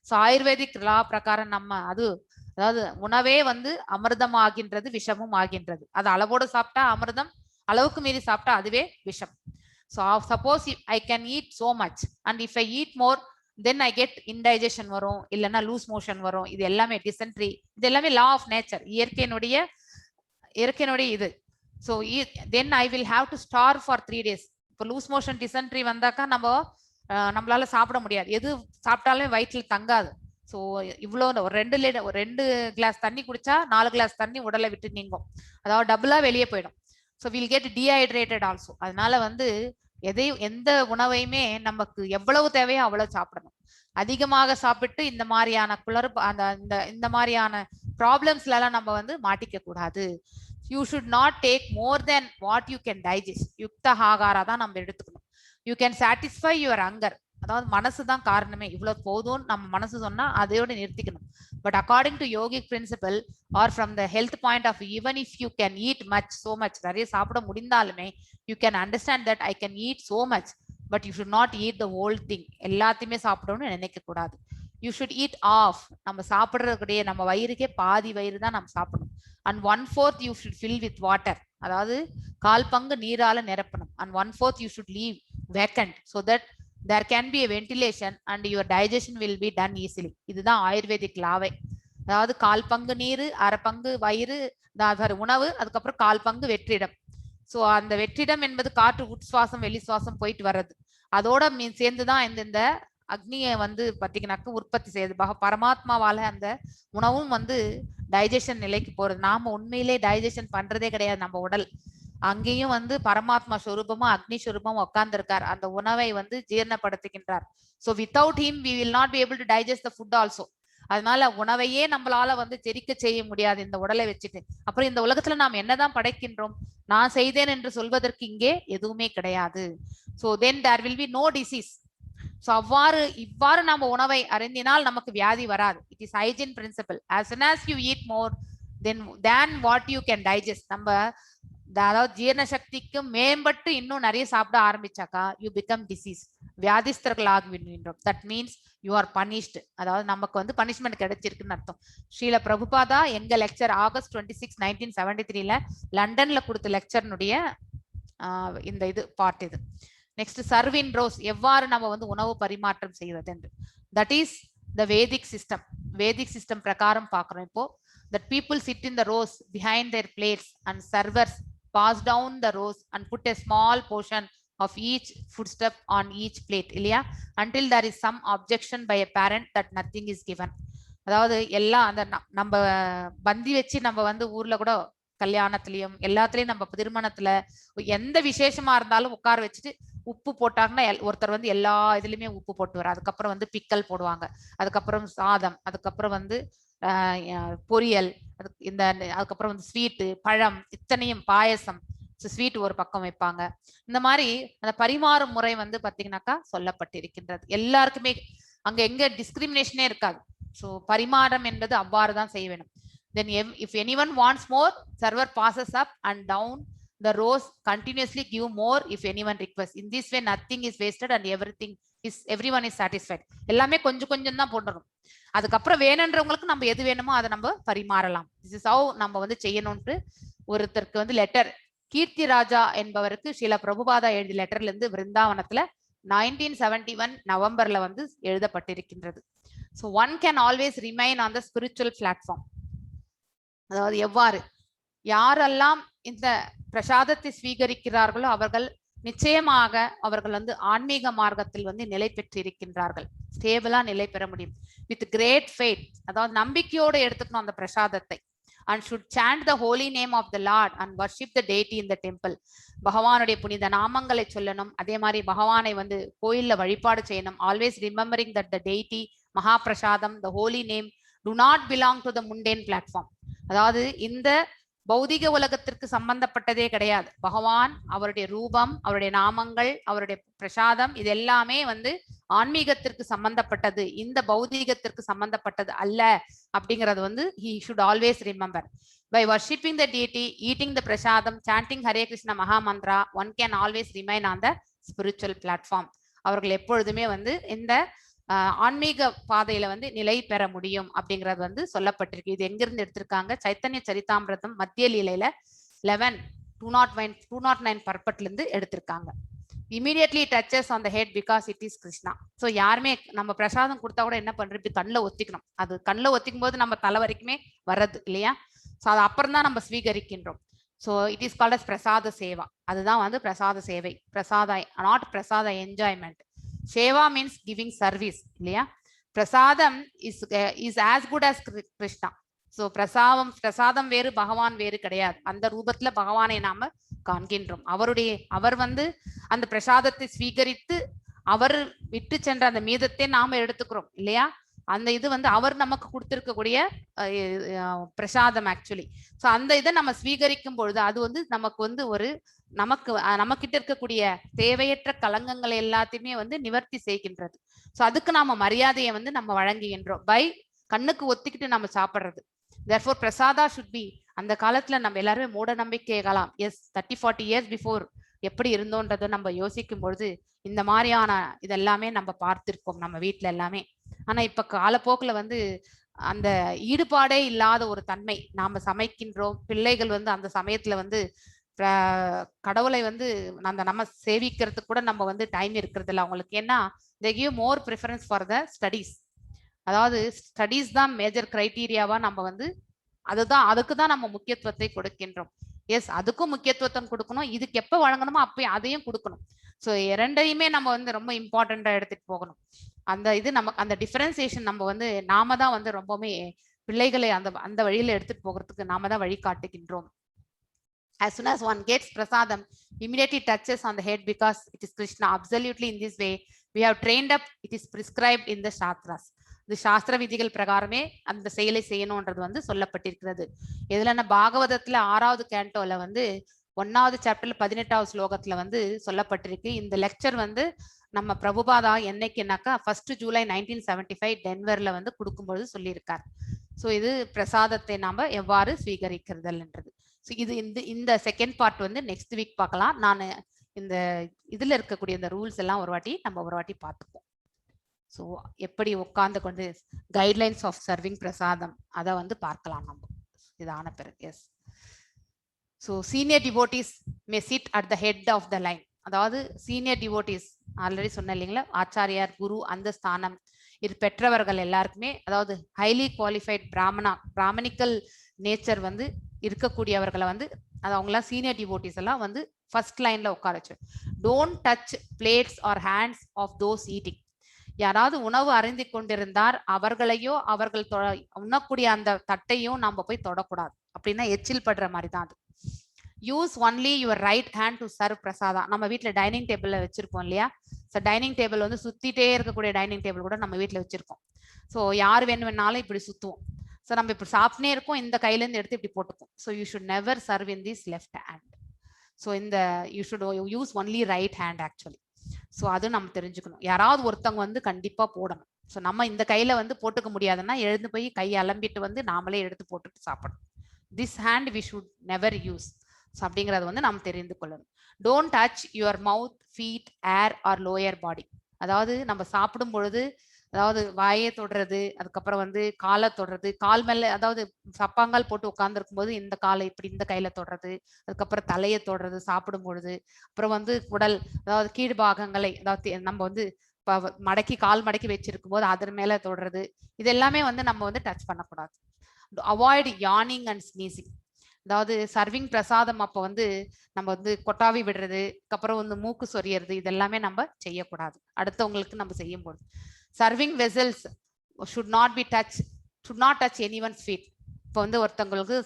ஸோ ஆயுர்வேதிக் லா பிரகாரம் நம்ம அதாவது உணவே வந்து அமிர்தம் ஆகின்றது, விஷமும் ஆகின்றது. அது அளவோடு சாப்பிட்டா அமிர்தம், அளவுக்கு மீறி சாப்பிட்டா அதுவே விஷம். So suppose I can eat so much and if I eat more then I get indigestion வரும், இல்லைன்னா லூஸ் மோஷன் வரும். இது எல்லாமே டிசென்ட்ரி, இது எல்லாமே லா ஆஃப் நேச்சர், இயற்கையினுடைய இது. So then I will have to starve for 3 days. இப்போ லூஸ் மோஷன் டிசென்ட்ரி வந்தாக்கா நம்மளால சாப்பிட முடியாது, எது சாப்பிட்டாலும் வயிற்றில் தங்காது. ஸோ இவ்வளோ ஒரு 2 கிளாஸ் தண்ணி குடிச்சா 4 கிளாஸ் தண்ணி உடலை விட்டு நீங்கும், அதாவது டபுளா வெளியே போயிடும். So will get dehydrated also. அதனால வந்து எந்த உணவையுமே நமக்கு எவ்வளவு தேவையோ அவ்வளவு சாப்பிடணும். அதிகமாக சாப்பிட்டு இந்த மாதிரியான இந்த மாதிரியான ப்ராப்ளம்ஸ்ல எல்லாம் நம்ம வந்து மாட்டிக்க கூடாது. You should not take more then what you can digest. யுக்த ஆகாரா தான் நம்ம எடுத்துக்கணும். You can satisfy your hunger, அதாவது மனசு தான் காரணமே, இவ்வளவு போதும் நம்ம மனசு சொன்னா அதையோட நிறுத்திக்கணும். But according to yogic principle or from the health point of view, even if you can eat much, so much, நிறைய சாப்பிட முடிந்தாலுமே you can understand that I can eat so much, but you should not eat the whole thing. எல்லாத்தையுமே சாப்பிடணும்னு நினைக்க கூடாது. You should eat half. நம்ம சாப்பிட்றதுடைய நம்ம வயிறுக்கே பாதி வயிறு தான் நம்ம சாப்பிடணும். And 1/4 you should fill with water, அதாவது 1/4 பங்கு நீரால நிரப்பணும். And 1/4 you should leave vacant so that there can be a ventilation and your digestion will be done easily. இதுதான் ஆயுர்வேதிக் லாவே. அதாவது 1/4 பங்கு நீர், 1/2 பங்கு வயிறு, உணவு, அதுக்கப்புறம் 1/4 பங்கு வெற்றிடம். ஸோ அந்த வெற்றிடம் என்பது காற்று உட்சுவாசம் வெளி சுவாசம் போயிட்டு வர்றது, அதோட சேர்ந்துதான் இந்த அக்னியை வந்து பார்த்தீங்கன்னாக்க உற்பத்தி செய்யுது. பரமாத்மாவால அந்த உணவும் வந்து டைஜஷன் நிலைக்கு போறது. நாம உண்மையிலே டைஜஷன் பண்றதே கிடையாது. நம்ம உடல் அங்கேயும் வந்து பரமாத்மா ஸ்வரூபமா அக்னி ஸ்வரூபமா உட்கார்ந்துருக்கார், அந்த உணவை வந்து ஜீரணப்படுத்துகின்றார். So without him we will not be able to digest the food also. அதனால உணவையே நம்மளால வந்து செரிக்க செய்ய முடியாது இந்த உடலை வச்சுட்டு. அப்புறம் இந்த உலகத்துல நாம் என்னதான் படைக்கின்றோம்? நான் செய்தேன் என்று சொல்வதற்கு இங்கே எதுவுமே கிடையாது. So then there will be no disease. So இவ்வாறு நம்ம உணவை அருந்தினால் நமக்கு வியாதி வராது. It is hygiene principle. as soon as you eat more than what you can digest, நம்ம அதாவது ஜீரண சக்திக்கு மேம்பட்டு இன்னும் நிறைய சாப்பிட ஆரம்பிச்சாக்கா யூ பிகம் டிசீஸ், வியாதிஸ்தர்கள் ஆகிவிடுகின்றோம். That means you are punished, அதாவது நமக்கு வந்து பனிஷ்மெண்ட் கிடைச்சிருக்குன்னு அர்த்தம். ஸ்ரீல பிரபுபாதா எங்க லெக்சர் August 26, 1973 லண்டன்ல கொடுத்த லெக்சர்னுடைய இந்த இது பார்ட் இது. நெக்ஸ்ட் சர்வின் ரோஸ், எவ்வாறு நம்ம வந்து உணவு பரிமாற்றம் செய்வது என்று. That is the Vedic system. Vedic system பிரகாரம் பார்க்கிறோம் இப்போ. that people sit in the rows behind their plates and servers pass down the rows and put a small portion of each foodstuff on each plate, இல்லையா, until there is some objection by a parent that nothing is given. அதாவது எல்லாம் அந்த நம்ம பந்தி வச்சு நம்ம வந்து ஊர்ல கூட கல்யாணத்துலயும் எல்லாத்துலயும் நம்ம திருமணத்துல எந்த விசேஷமா இருந்தாலும் உட்கார வச்சுட்டு உப்பு போட்டாங்கன்னா ஒருத்தர் வந்து எல்லா இதுலயுமே உப்பு போட்டுவார். அதுக்கப்புறம் வந்து பிக்கல் போடுவாங்க, அதுக்கப்புறம் சாதம், அதுக்கப்புறம் வந்து பொரியல், அதுக்கப்புறம் வந்து ஸ்வீட்டு, பழம், இத்தனையும் பாயசம், ஸ்வீட் ஒரு பக்கம் வைப்பாங்க. இந்த மாதிரி அந்த பரிமாறும் முறை வந்து பாத்தீங்கன்னாக்கா சொல்லப்பட்டிருக்கின்றது. எல்லாருக்குமே அங்க எங்க டிஸ்கிரிமினேஷனே இருக்காது. ஸோ பரிமாறம் என்பது அவ்வாறு தான் செய்ய வேணும். Then if anyone wants more, server passes up and down the rows continuously, give more if anyone requests. In this way nothing is wasted and everyone is satisfied. எல்லாமே கொஞ்சம் கொஞ்சம் தான் போடணும். அதுக்கப்புறம் வேணுன்றவங்களுக்கு நம்ம எது வேணுமோ அதை நம்ம பரிமாறலாம். This is how நம்ம வந்து செய்யணும்ட்டு ஒருத்தருக்கு வந்து லெட்டர் கீர்த்தி ராஜா என்பவருக்கு ஸ்ரீல பிரபுபாதா எழுதிய லெட்டர்ல இருந்து விருந்தாவனத்துல 1971 நவம்பர்ல வந்து எழுதப்பட்டிருக்கின்றது. So one can always remain on the spiritual platform. அதாவது எவ்வாறு யாரெல்லாம் இந்த பிரசாதத்தை ஸ்வீகரிக்கிறார்களோ அவர்கள் நிச்சயமாக அவர்கள் வந்து ஆன்மீக மார்க்கத்தில் வந்து நிலை பெற்றிருக்கின்றார்கள். ஸ்டேபிளா நிலை பெற முடியும். வித் கிரேட் ஃபெய்த், அதாவது நம்பிக்கையோடு எடுத்துக்கணும் அந்த பிரசாதத்தை. and should chant the holy name of the Lord and worship the deity in the temple. பகவானுடைய புனித நாமங்களை சொல்லணும். அதே மாதிரி பகவானை வந்து கோயில்ல வழிபாடு செய்யணும். always remembering that the deity, மகாபிரசாதம், the holy name do not belong to the mundane platform. அதாவது இந்த பௌதிக உலகத்திற்கு சம்பந்தப்பட்டதே கிடையாது. பகவான், அவருடைய ரூபம், அவருடைய நாமங்கள், அவருடைய பிரசாதம், இது எல்லாமே வந்து ஆன்மீகத்திற்கு சம்பந்தப்பட்டது, இந்த பௌதீகத்திற்கு சம்பந்தப்பட்டது அல்ல அப்படிங்கிறது வந்து he should always remember. By worshipping the deity, eating the prasadam, chanting Hare Krishna Maha Mantra, one can always remain on the spiritual platform. அவர்கள் எப்பொழுதுமே வந்து இந்த ஆன்மீக பாதையில வந்து நிலை பெற முடியும் அப்படிங்கிறது வந்து சொல்லப்பட்டிருக்கு. இது எங்கிருந்து எடுத்திருக்காங்க? சைத்தன்ய சரிதாமிரதம் மத்திய லீலையில 11:209 பர்பட்ல இருந்து எடுத்திருக்காங்க. immediately touches on the head because it is Krishna. So யாருமே நம்ம பிரசாதம் கொடுத்தா கூட என்ன பண்றோம், இப்படி கண்ணில் ஒத்திக்கணும். அது கண்ணில் ஒத்திக்கும் போது நம்ம தலை வரைக்குமே வர்றது இல்லையா? ஸோ அது அப்புறம் தான் நம்ம ஸ்வீகரிக்கின்றோம். So it is called as prasada seva. அதுதான் வந்து பிரசாத சேவை. Prasada not prasada enjoyment. Seva means giving service இல்லையா? Prasadam is as good as Krishna. So prasadam வேறு, பகவான் வேறு கிடையாது. அந்த ரூபத்துல பகவானை நாம காண்கின்றோம். அவர் வந்து அந்த பிரசாதத்தை ஸ்வீகரித்து அவர் விட்டு சென்ற அந்த மீதத்தை நாம எடுத்துக்கிறோம் இல்லையா? அந்த இது வந்து அவர் நமக்கு கொடுத்திருக்கக்கூடிய பிரசாதம் ஆக்சுவலி. ஸோ அந்த இதை நம்ம ஸ்வீகரிக்கும் பொழுது அது வந்து நமக்கு வந்து ஒரு நமக்கிட்ட இருக்கக்கூடிய தேவையற்ற கலங்கங்களை எல்லாத்தையுமே வந்து நிவர்த்தி செய்கின்றது. ஸோ அதுக்கு நாம மரியாதையை வந்து நம்ம வழங்குகின்றோம் பை கண்ணுக்கு ஒத்திக்கிட்டு நம்ம சாப்பிட்றது. therefore பிரசாதா should be, அந்த காலத்துல நம்ம எல்லாருமே மூட நம்பிக்கைகளாம். எஸ் 30-40 இயர்ஸ் பிஃபோர் எப்படி இருந்தோன்றதை நம்ம யோசிக்கும் பொழுது இந்த மாதிரியான இதெல்லாமே நம்ம பார்த்திருக்கோம் நம்ம வீட்டுல எல்லாமே. ஆனா இப்ப காலப்போக்குல வந்து அந்த ஈடுபாடே இல்லாத ஒரு தன்மை. நாம சமைக்கின்றோம், பிள்ளைகள் வந்து அந்த சமயத்துல வந்து கடவுளை வந்து நம்ம சேவிக்கிறதுக்கு கூட நம்ம வந்து டைம் இருக்கிறது இல்லை அவங்களுக்கு. ஏன்னா they give more preference for the studies. அதாவது ஸ்டடீஸ் தான் மேஜர் கிரைட்டீரியாவா நம்ம வந்து அதுக்கு தான் நம்ம முக்கியத்துவத்தை கொடுக்கின்றோம். எஸ், அதுக்கும் முக்கியத்துவத்தை கொடுக்கணும், இதுக்கு எப்ப வழங்கணுமோ அப்ப அதையும் கொடுக்கணும். ஸோ இரண்டையுமே நம்ம வந்து ரொம்ப இம்பார்ட்டண்டா எடுத்துட்டு போகணும். அந்த இது நமக்கு அந்த டிஃபரன்சியேஷன் நம்ம வந்து நாம தான் வந்து ரொம்பவுமே பிள்ளைகளை அந்த வழியில எடுத்துட்டு போகிறதுக்கு நாம தான் வழி காட்டுகின்றோம். As soon as one gets prasadam, immediately touches on the head because it is Krishna. Absolutely in this way we have trained up, it is prescribed in the shastras. இந்த சாஸ்திர விதிகள் பிரகாரமே அந்த செயலை செய்யணும்ன்றது வந்து சொல்லப்பட்டிருக்கிறது. இதுல பாகவதத்துல 6வது கேண்டோல வந்து 1வது சாப்டர்ல 18வது ஸ்லோகத்துல வந்து சொல்லப்பட்டிருக்கு. இந்த லெக்சர் வந்து நம்ம பிரபுபாதா என்னைக்குனாக்கா 1 ஜூலை 1975 டென்வர்ல வந்து கொடுக்கும்பொழுது சொல்லியிருக்கார். ஸோ இது பிரசாதத்தை நாம எவ்வாறு ஸ்வீகரிக்கிறதுன்றது. ஸோ இது இந்த செகண்ட் பார்ட் வந்து நெக்ஸ்ட் வீக் பார்க்கலாம். நான் இந்த இதுல இருக்கக்கூடிய இந்த ரூல்ஸ் எல்லாம் ஒரு வாட்டி பார்த்துப்போம். ஸோ எப்படி உட்கார்ந்து கொண்டு கைட்லைன்ஸ் ஆஃப் சர்விங் பிரசாதம் அதை வந்து பார்க்கலாம் நம்ம இதான பிறகு. Yes, so senior devotees may sit at the head of the line. அதாவது சீனியர் டிவோட்டிஸ் ஆல்ரெடி சொன்ன இல்லைங்களா, ஆச்சாரியார், குரு, அந்த ஸ்தானம் இது பெற்றவர்கள் எல்லாருக்குமே, அதாவது ஹைலி குவாலிஃபைட் பிராமணிக்கல் நேச்சர் வந்து இருக்கக்கூடியவர்களை வந்து அது அவங்களாம் சீனியர் டிவோட்டிஸ் எல்லாம் வந்து ஃபர்ஸ்ட் லைன்ல உட்கார வச்சு. Don't touch plates or hands of those eating. யாராவது உணவு அருந்தி கொண்டிருந்தார் அவர்களையோ அவர்கள் உண்ணக்கூடிய அந்த தட்டையும் நாம போய் தொடக்கூடாது. அப்படின்னா எச்சில் படுற மாதிரி தான் அது. Use only your right hand to serve Prasada. நம்ம வீட்டுல டைனிங் டேபிள்ல வச்சிருக்கோம் இல்லையா? ஸோ டைனிங் டேபிள் வந்து சுத்திட்டே இருக்கக்கூடிய டைனிங் டேபிள் கூட நம்ம வீட்டுல வச்சிருக்கோம். ஸோ யார் வேணும்னாலும் இப்படி சுத்துவோம். ஸோ நம்ம இப்படி சாப்பிட்டே இருக்கோம், இந்த கையில இருந்து எடுத்து இப்படி போட்டுப்போம். So you should never serve in this left hand. So இந்த you should use only right hand actually. So அது நம்ம தெரிஞ்சுக்கணும். யாராவது ஒருத்தவங்க வந்து கண்டிப்பா போடணும். ஸோ நம்ம இந்த கையில வந்து போட்டுக்க முடியாதுன்னா எழுந்து போய் கையை அலம்பிட்டு வந்து நாமளே எடுத்து போட்டுட்டு சாப்பிடணும். This hand we should never use. So அப்படிங்கறது வந்து நாம் தெரிந்து கொள்ளணும். Don't touch your mouth, feet, hair or lower body. அதாவது நம்ம சாப்பிடும் பொழுது அதாவது வாயை தொடுறது, அதுக்கப்புறம் வந்து காலை தொடுறது, கால் மேல அதாவது சப்பாங்கால் போட்டு உட்கார்ந்துருக்கும் போது இந்த காலை இப்படி இந்த கையில தொடுறது, அதுக்கப்புறம் தலையை தொடுறது சாப்பிடும் பொழுது, அப்புறம் வந்து உடல் அதாவது கீழ்பாகங்களை அதாவது நம்ம வந்து மடக்கி கால் மடக்கி வச்சிருக்கும் போது அதன் மேல தொடுறது, இது எல்லாமே வந்து நம்ம வந்து டச் பண்ணக்கூடாது. அவாய்ட் யார்னிங் அண்ட் ஸ்னீசிங். அதாவது சர்விங் பிரசாதம் அப்போ வந்து நம்ம வந்து கொட்டாவி விடுறது, அப்புறம் வந்து மூக்கு சொரியறது, இதெல்லாமே நம்ம செய்யக்கூடாது அடுத்தவங்களுக்கு நம்ம செய்யும் போது. Serving vessels should not be touch, should not touch any one feet. இப்போ வந்து ஒருத்தவங்களுக்கு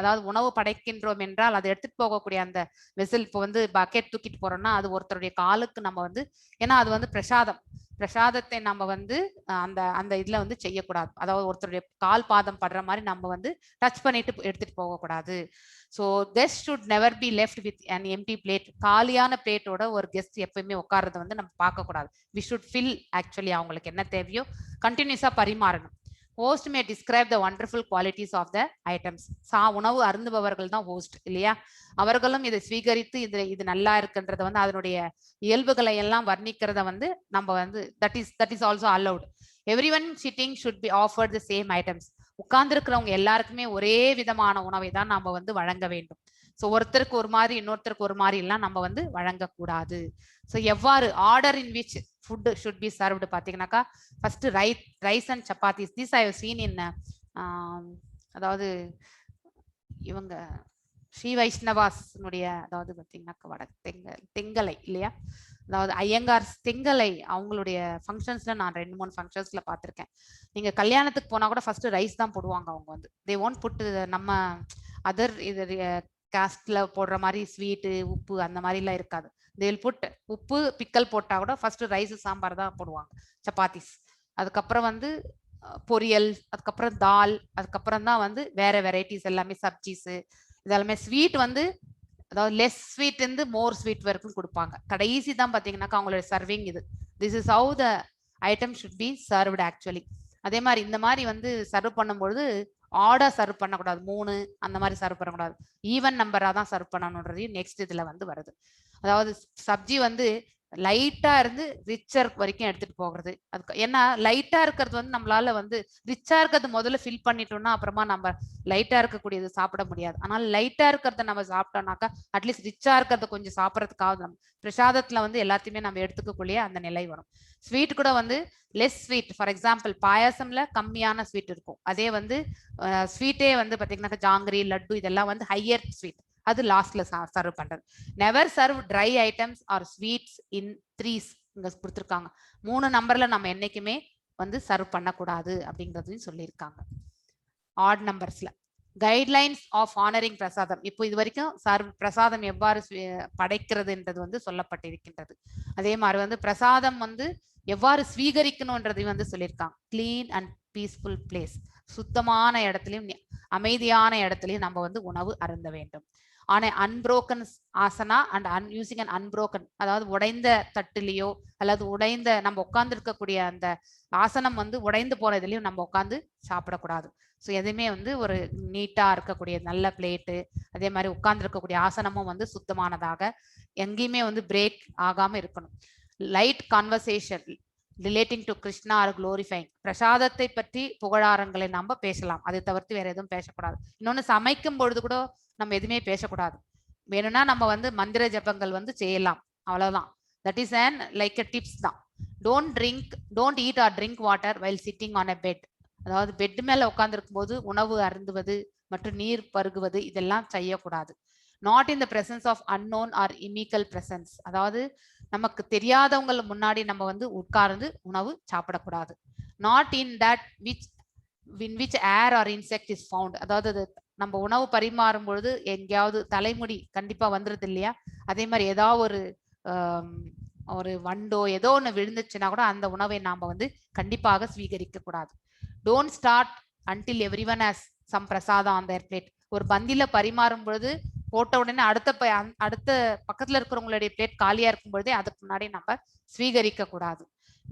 அதாவது உணவு படைக்கின்றோம் என்றால் அதை எடுத்துட்டு போகக்கூடிய அந்த வெசல், இப்போ வந்து பக்கெட் தூக்கிட்டு போறோம்னா அது ஒருத்தருடைய காலுக்கு நம்ம வந்து, ஏன்னா அது வந்து பிரசாதத்தை நம்ம வந்து அந்த அந்த இதுல வந்து செய்யக்கூடாது. அதாவது ஒருத்தருடைய கால் பாதம் படுற மாதிரி நம்ம வந்து டச் பண்ணிட்டு எடுத்துட்டு போகக்கூடாது. So guest should never be left with an empty plate. காலியான பிளேட்டோட ஒரு கெஸ்ட் எப்பயுமே உட்கார்றத வந்து நம்ம பார்க்கக்கூடாது. வி ஷுட் ஃபில், ஆக்சுவலி அவங்களுக்கு என்ன தேவையோ கண்டினியூஸா பரிமாறணும். Host may describe the wonderful qualities of the items. உணவு அருந்துபவர்கள் தான் ஹோஸ்ட் இல்லையா? அவர்களும் இதை ஸ்வீகரித்து இது நல்லா இருக்குன்றத வந்து அதனுடைய இயல்புகளை எல்லாம் வர்ணிக்கிறத வந்து நம்ம வந்து that is also allowed. Everyone sitting should be offered the same items. உட்கார்ந்துருக்கிறவங்க எல்லாருக்குமே ஒரே விதமான உணவை தான் நம்ம வந்து வழங்க வேண்டும். ஸோ ஒருத்தருக்கு ஒரு மாதிரி இன்னொருத்தருக்கு ஒரு மாதிரி எல்லாம் நம்ம வந்து வழங்கக்கூடாது. ஸோ எவ்வாறு order in which food should be served பார்த்தீங்கன்னாக்கா, first rice and chapatis. This I have seen in, அதாவது இவங்க ஸ்ரீ வைஷ்ணவாஸ்னுடைய, அதாவது பார்த்தீங்கன்னாக்கா தெங்கலை இல்லையா, அதாவது ஐயங்கார் தெங்கலை அவங்களுடைய ஃபங்க்ஷன்ஸ்ல நான் 2-3 ஃபங்க்ஷன்ஸ்ல பார்த்துருக்கேன். நீங்க கல்யாணத்துக்கு போனா கூட ஃபர்ஸ்ட் ரைஸ் தான் போடுவாங்க. அவங்க வந்து தே ஒன்ட் புட் நம்ம அதர் இது காஸ்ட்ல போடுற மாதிரி ஸ்வீட்டு உப்பு அந்த மாதிரிலாம் இருக்காது. தேல் புட் உப்பு பிக்கல் போட்டா கூட ஃபர்ஸ்ட் ரைஸ் சாம்பார் தான் போடுவாங்க, சப்பாத்திஸ். அதுக்கப்புறம் வந்து பொரியல், அதுக்கப்புறம் தால், அதுக்கப்புறம் தான் வந்து வேற வெரைட்டிஸ் எல்லாமே சப்ஜிஸ் இதெல்லாமே. ஸ்வீட் வந்து அதாவது லெஸ் ஸ்வீட் இருந்து மோர் ஸ்வீட் வரைக்கும் கொடுப்பாங்க. கடைசி தான் பார்த்தீங்கன்னாக்கா அவங்களோட சர்விங் இது. This is how the item should be served actually. அதே மாதிரி இந்த மாதிரி வந்து சர்வ் பண்ணும்பொழுது ஆர்டர் சர்வ் பண்ணக்கூடாது, 3 அந்த மாதிரி சர்வ் பண்ணக்கூடாது, ஈவன் நம்பரா தான் சர்வ் பண்ணணுன்றதையும் நெக்ஸ்ட் இதுல வந்து வருது. அதாவது சப்ஜி வந்து லைட்டா இருந்து ரிச்சர் வரைக்கும் எடுத்துட்டு போகிறது. அதுக்கு ஏன்னா லைட்டா இருக்கிறது வந்து நம்மளால வந்து ரிச்சா இருக்கிறது முதல்ல ஃபில் பண்ணிட்டோம்னா அப்புறமா நம்ம லைட்டா இருக்கக்கூடியது சாப்பிட முடியாது. ஆனால் லைட்டா இருக்கிறத நம்ம சாப்பிட்டோம்னாக்கா அட்லீஸ்ட் ரிச்சா இருக்கிறத கொஞ்சம் சாப்பிட்றதுக்காக நம்ம பிரசாதத்துல வந்து எல்லாத்தையுமே நம்ம எடுத்துக்கக்கூடிய அந்த நிலை வரும். ஸ்வீட் கூட வந்து லெஸ் ஸ்வீட், ஃபார் எக்ஸாம்பிள் பாயாசம்ல கம்மியான ஸ்வீட் இருக்கும். அதே வந்து ஸ்வீட்டே வந்து பார்த்தீங்கன்னாக்கா ஜாங்கிரி, லட்டு இதெல்லாம் வந்து ஹையர் ஸ்வீட், அது லாஸ்ட்ல சர்வ் பண்றது. Never serve dry items or sweets in 3s. இங்க கொடுத்துருக்காங்க 3 நம்பர்ல நம்ம என்னைக்குமே வந்து சர்வ் பண்ணக்கூடாது அப்படிங்கிறதையும் சொல்லியிருக்காங்க. ஆட் நம்பர்ஸ்ல கைட்லைன்ஸ் ஆஃப் ஆனரிங் பிரசாதம். இப்போ இது வரைக்கும் பிரசாதம் எவ்வாறு படைக்கிறதுன்றது வந்து சொல்லப்பட்டிருக்கின்றது. அதே மாதிரி வந்து பிரசாதம் வந்து எவ்வாறு ஸ்வீகரிக்கணும்ன்றதையும் வந்து சொல்லியிருக்காங்க. Clean and peaceful place. சுத்தமான இடத்துலையும் அமைதியான இடத்துலையும் நம்ம வந்து உணவு அருந்த வேண்டும். On unbroken asana and using an unbroken, அதாவது உடைந்த தட்டுலையோ அல்லது உடைந்த நம்ம உட்கார்ந்து இருக்கக்கூடிய அந்த ஆசனம் வந்து உடைந்து போனதுலையும் நம்ம உட்காந்து சாப்பிடக்கூடாது. ஸோ எதுவுமே வந்து ஒரு நீட்டா இருக்கக்கூடிய நல்ல பிளேட்டு, அதே மாதிரி உட்கார்ந்து இருக்கக்கூடிய ஆசனமும் வந்து சுத்தமானதாக, எங்கேயுமே வந்து பிரேக் ஆகாம இருக்கணும். Light conversation relating to Krishna or glorifying. பிரசாதத்தை பற்றி புகழாரங்களை நம்ம பேசலாம், அதை தவிர்த்து வேற எதுவும் பேசக்கூடாது. இன்னொன்னு சமைக்கும் பொழுது கூட நம்ம எதுவுமே பேசக்கூடாது. வேணும்னா நம்ம வந்து மந்திர ஜபங்கள் வந்து செய்யலாம், அவ்வளவுதான். That is and like a tips தான். Don't eat or drink water while sitting on a bed. அதாவது பெட் மேல உட்கார்ந்துருக்கும் போது உணவு அருந்துவது மற்றும் நீர் பருகுவது இதெல்லாம் செய்யக்கூடாது. Not in the presence of unknown or inimical presence. அதாவது நமக்கு தெரியாதவங்க முன்னாடி நம்ம வந்து உட்கார்ந்து உணவு சாப்பிடக்கூடாது. Not in that which hair or insect is found. அதாவது நம்ம உணவு பரிமாறும் பொழுது எங்கேயாவது தலைமுடி கண்டிப்பா வந்துருது இல்லையா, அதே மாதிரி ஏதாவது ஒரு வண்டோ ஏதோ ஒன்று விழுந்துச்சுன்னா கூட அந்த உணவை நாம வந்து கண்டிப்பாக ஸ்வீகரிக்க கூடாது. Don't start until every one has some prasadam on their plate. ஒரு பந்தியில பரிமாறும் பொழுது போட்ட உடனே அடுத்த பக்கத்துல இருக்கிறவங்களுடைய பிளேட் காலியா இருக்கும் பொழுதே அதுக்கு முன்னாடி நம்ம ஸ்வீகரிக்க கூடாது.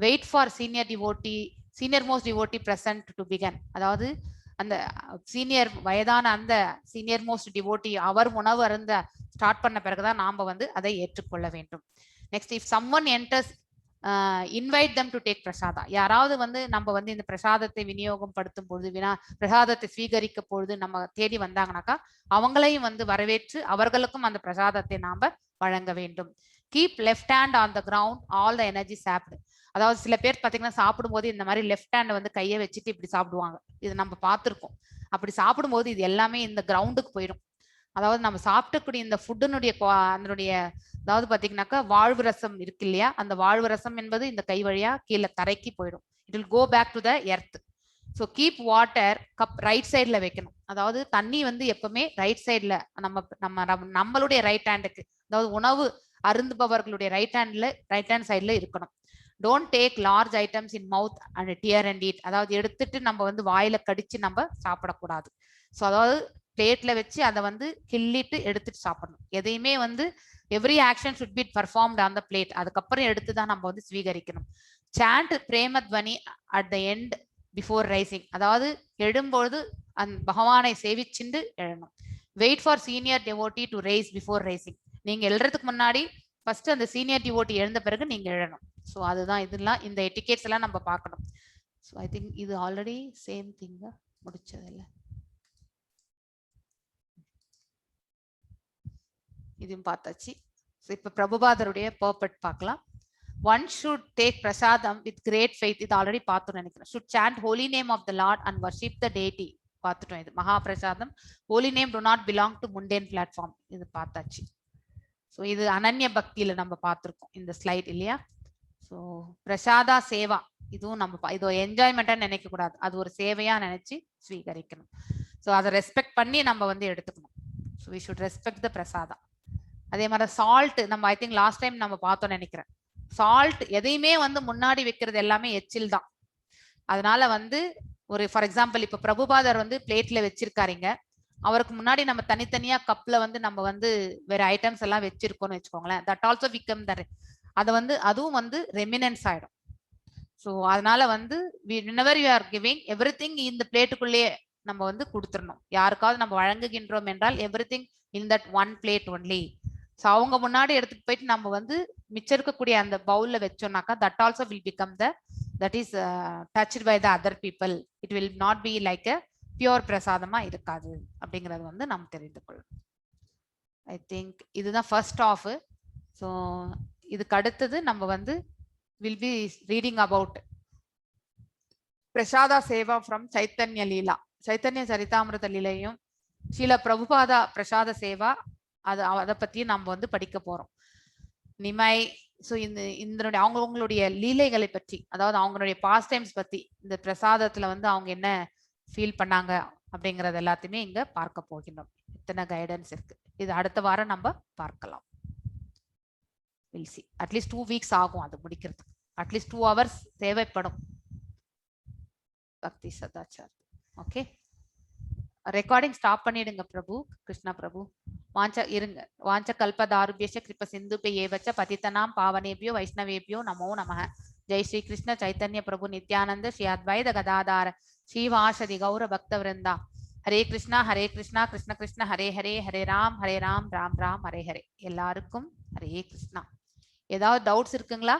Wait for senior most devotee present to begin. அதாவது அந்த சீனியர் வயதான அந்த சீனியர் மோஸ்ட் டிவோட்டி அவர் உணவு அருந்த ஸ்டார்ட் பண்ண பிறகுதான் நாம வந்து அதை ஏற்றுக்கொள்ள வேண்டும். Next, if someone enters invite them to take Prasada. யாராவது வந்து நம்ம வந்து இந்த பிரசாதத்தை விநியோகம் படுத்தும் பொழுது பிரசாதத்தை ஸ்வீகரிக்க பொழுது நம்ம தேடி வந்தாங்கனாக்கா அவங்களையும் வந்து வரவேற்று அவர்களுக்கும் அந்த பிரசாதத்தை நாம வழங்க வேண்டும். Keep left hand on the ground all the energy சாப்டு. அதாவது சில பேர் பார்த்தீங்கன்னா சாப்பிடும்போது இந்த மாதிரி லெஃப்ட் ஹேண்ட் வந்து கையை வச்சுட்டு இப்படி சாப்பிடுவாங்க, இது நம்ம பார்த்துருக்கோம். அப்படி சாப்பிடும்போது இது எல்லாமே இந்த கிரவுண்டுக்கு போயிடும். அதாவது நம்ம சாப்பிட்டக்கூடிய இந்த ஃபுட்டுனுடைய அதனுடைய அதாவது பாத்தீங்கன்னாக்கா வாழ்வு ரசம் இருக்கு இல்லையா, அந்த வாழ்வு ரசம் என்பது இந்த கை வழியா கீழே தரைக்கு போயிடும். It will go back to the earth. So keep water cup right சைட்ல வைக்கணும். அதாவது தண்ணி வந்து எப்பவுமே ரைட் சைட்ல நம்மளுடைய ரைட் ஹேண்டுக்கு, அதாவது உணவு அருந்துபவர்களுடைய ரைட் ஹேண்ட் சைட்ல இருக்கணும். Don't take large items in mouth and dear and eat. அதாவது எடுத்துட்டு நம்ம வந்து வாயில கடிச்சு நம்ம சாப்பிடக்கூடாது. ஸோ அதாவது பிளேட்ல வச்சு அதை வந்து கிள்ளிட்டு எடுத்துட்டு சாப்பிடணும். எதையுமே வந்து every action should be performed on the plate. அதுக்கப்புறம் எடுத்து தான் நம்ம வந்து ஸ்வீகரிக்கணும். Chant Premadhvani at the end before rising. அதாவது எழும்பொழுது அந்த பகவானை சேவிச்சுண்டு எழணும். Wait for senior devotee to rise before rising. நீங்க எழுறதுக்கு முன்னாடி ஃபர்ஸ்ட் அந்த சீனியர் டிவோட்டி எழுந்த பிறகு நீங்க எழணும். ஸோ அதுதான் இதெல்லாம், இந்த எட்டிகேட்ஸ் எல்லாம் நம்ம பார்க்கணும். ஸோ ஐ திங்க் இது ஆல்ரெடி சேம் திங்க முடிச்சது இல்லை, இதையும் பார்த்தாச்சு. ஸோ இப்போ பிரபுபாதருடைய பர்பட் பார்க்கலாம். One should take prasadam with great faith. இது ஆல்ரெடி பார்த்தோம் நினைக்கிறேன். Should chant holy name of the Lord and worship the deity. பார்த்துட்டோம். இது மகா பிரசாதம். Holy name do not belong to mundane platform. இது பார்த்தாச்சு. ஸோ இது அனன்ய பக்தியில நம்ம பார்த்துருக்கோம் இந்த ஸ்லைட் இல்லையா. ஸோ பிரசாதா சேவா, இதுவும் நம்ம இதோ என்ஜாய்மெண்ட்டா நினைக்க கூடாது, அது ஒரு சேவையா நினைச்சு ஸ்வீகரிக்கணும். ஸோ அதை ரெஸ்பெக்ட் பண்ணி நம்ம வந்து எடுத்துக்கணும். So we should respect the prasada. அதே மாதிரி சால்ட் நம்ம ஐ திங்க் லாஸ்ட் டைம் நம்ம பார்த்தோம் நினைக்கிறேன். சால்ட் எதையுமே வந்து முன்னாடி வைக்கிறது எல்லாமே எச்சில் தான். அதனால வந்து ஒரு ஃபார் எக்ஸாம்பிள் இப்போ பிரபுபாதர் வந்து பிளேட்ல வச்சிருக்காருங்க, அவருக்கு முன்னாடி நம்ம தனித்தனியா கப்ல வந்து நம்ம வந்து வேற ஐட்டம்ஸ் எல்லாம் வச்சிருக்கோம்னு வச்சுக்கோங்களேன், தட் ஆல்சோ பிகம் த, அதை வந்து அதுவும் வந்து ரெமினன்ஸ் ஆயிடும். ஸோ அதனால வந்து whenever you are giving everything இந்த பிளேட்டுக்குள்ளேயே நம்ம வந்து கொடுத்துடணும். யாருக்காவது நம்ம வழங்குகின்றோம் என்றால் everything in that one plate only. So அவங்க முன்னாடி எடுத்துட்டு போயிட்டு நம்ம வந்து மிச்சம் இருக்கக்கூடிய அந்த பவுல்ல வச்சோம்னாக்கா that also will become the that is touched by the other people. It will not be like a pure பிரசாதமா இருக்காது அப்படிங்கிறது வந்து நாம் தெரிந்து கொள்ளணும். ஐ திங்க் இதுதான் ஃபர்ஸ்ட் ஆஃப். ஸோ இதுக்கு அடுத்தது நம்ம வந்து will be reading about prasada seva from Chaitanya Lila. Chaitanya Charitamrita லீலையும் ஸ்ரீல பிரபுபாதா பிரசாத சேவா அதை பத்தியும் நம்ம வந்து படிக்க போறோம். நிமை ஸோ இந்த அவங்களுடைய லீலைகளை பற்றி, அதாவது அவங்களுடைய பாஸ்ட் டைம்ஸ் பத்தி, இந்த பிரசாதத்துல வந்து அவங்க என்ன ஃபீல் பண்ணாங்க அப்படிங்கறது எல்லாத்தையுமே இங்க பார்க்க போகின்றோம். இத்தனை கைடன்ஸ் இருக்கு. இது அடுத்த வாரம் நம்ம பார்க்கலாம். Will see. அட்லீஸ்ட் 2 weeks ஆகும் அது முடிக்கிறதுக்கு. அட்லீஸ்ட் 2 hours தேவைப்படும் பக்தி சதாச்சார். ஓகே, ரெக்கார்டிங் ஸ்டாப் பண்ணிடுங்க பிரபு. கிருஷ்ணா பிரபு வாஞ்ச இருங்க. வாஞ்ச கல்பதாருபியச கிருப சிந்துபே ஏவச்ச பதித்தனாம் பாவனேபியோ வைஷ்ணவேபியோ நமோ நமः. ஜெய் ஸ்ரீ கிருஷ்ண சைத்தன்ய பிரபு நித்யானந்த ஸ்ரீ அத்வைத கதாதார ஸ்ரீவாசதி கௌர பக்த விருந்தா. ஹரே கிருஷ்ணா கிருஷ்ண கிருஷ்ண ஹரே ஹரே, ஹரே ராம் ராம் ராம் ஹரே ஹரே. எல்லாருக்கும் ஹரே கிருஷ்ணா. ஏதாவது டவுட்ஸ் இருக்குங்களா?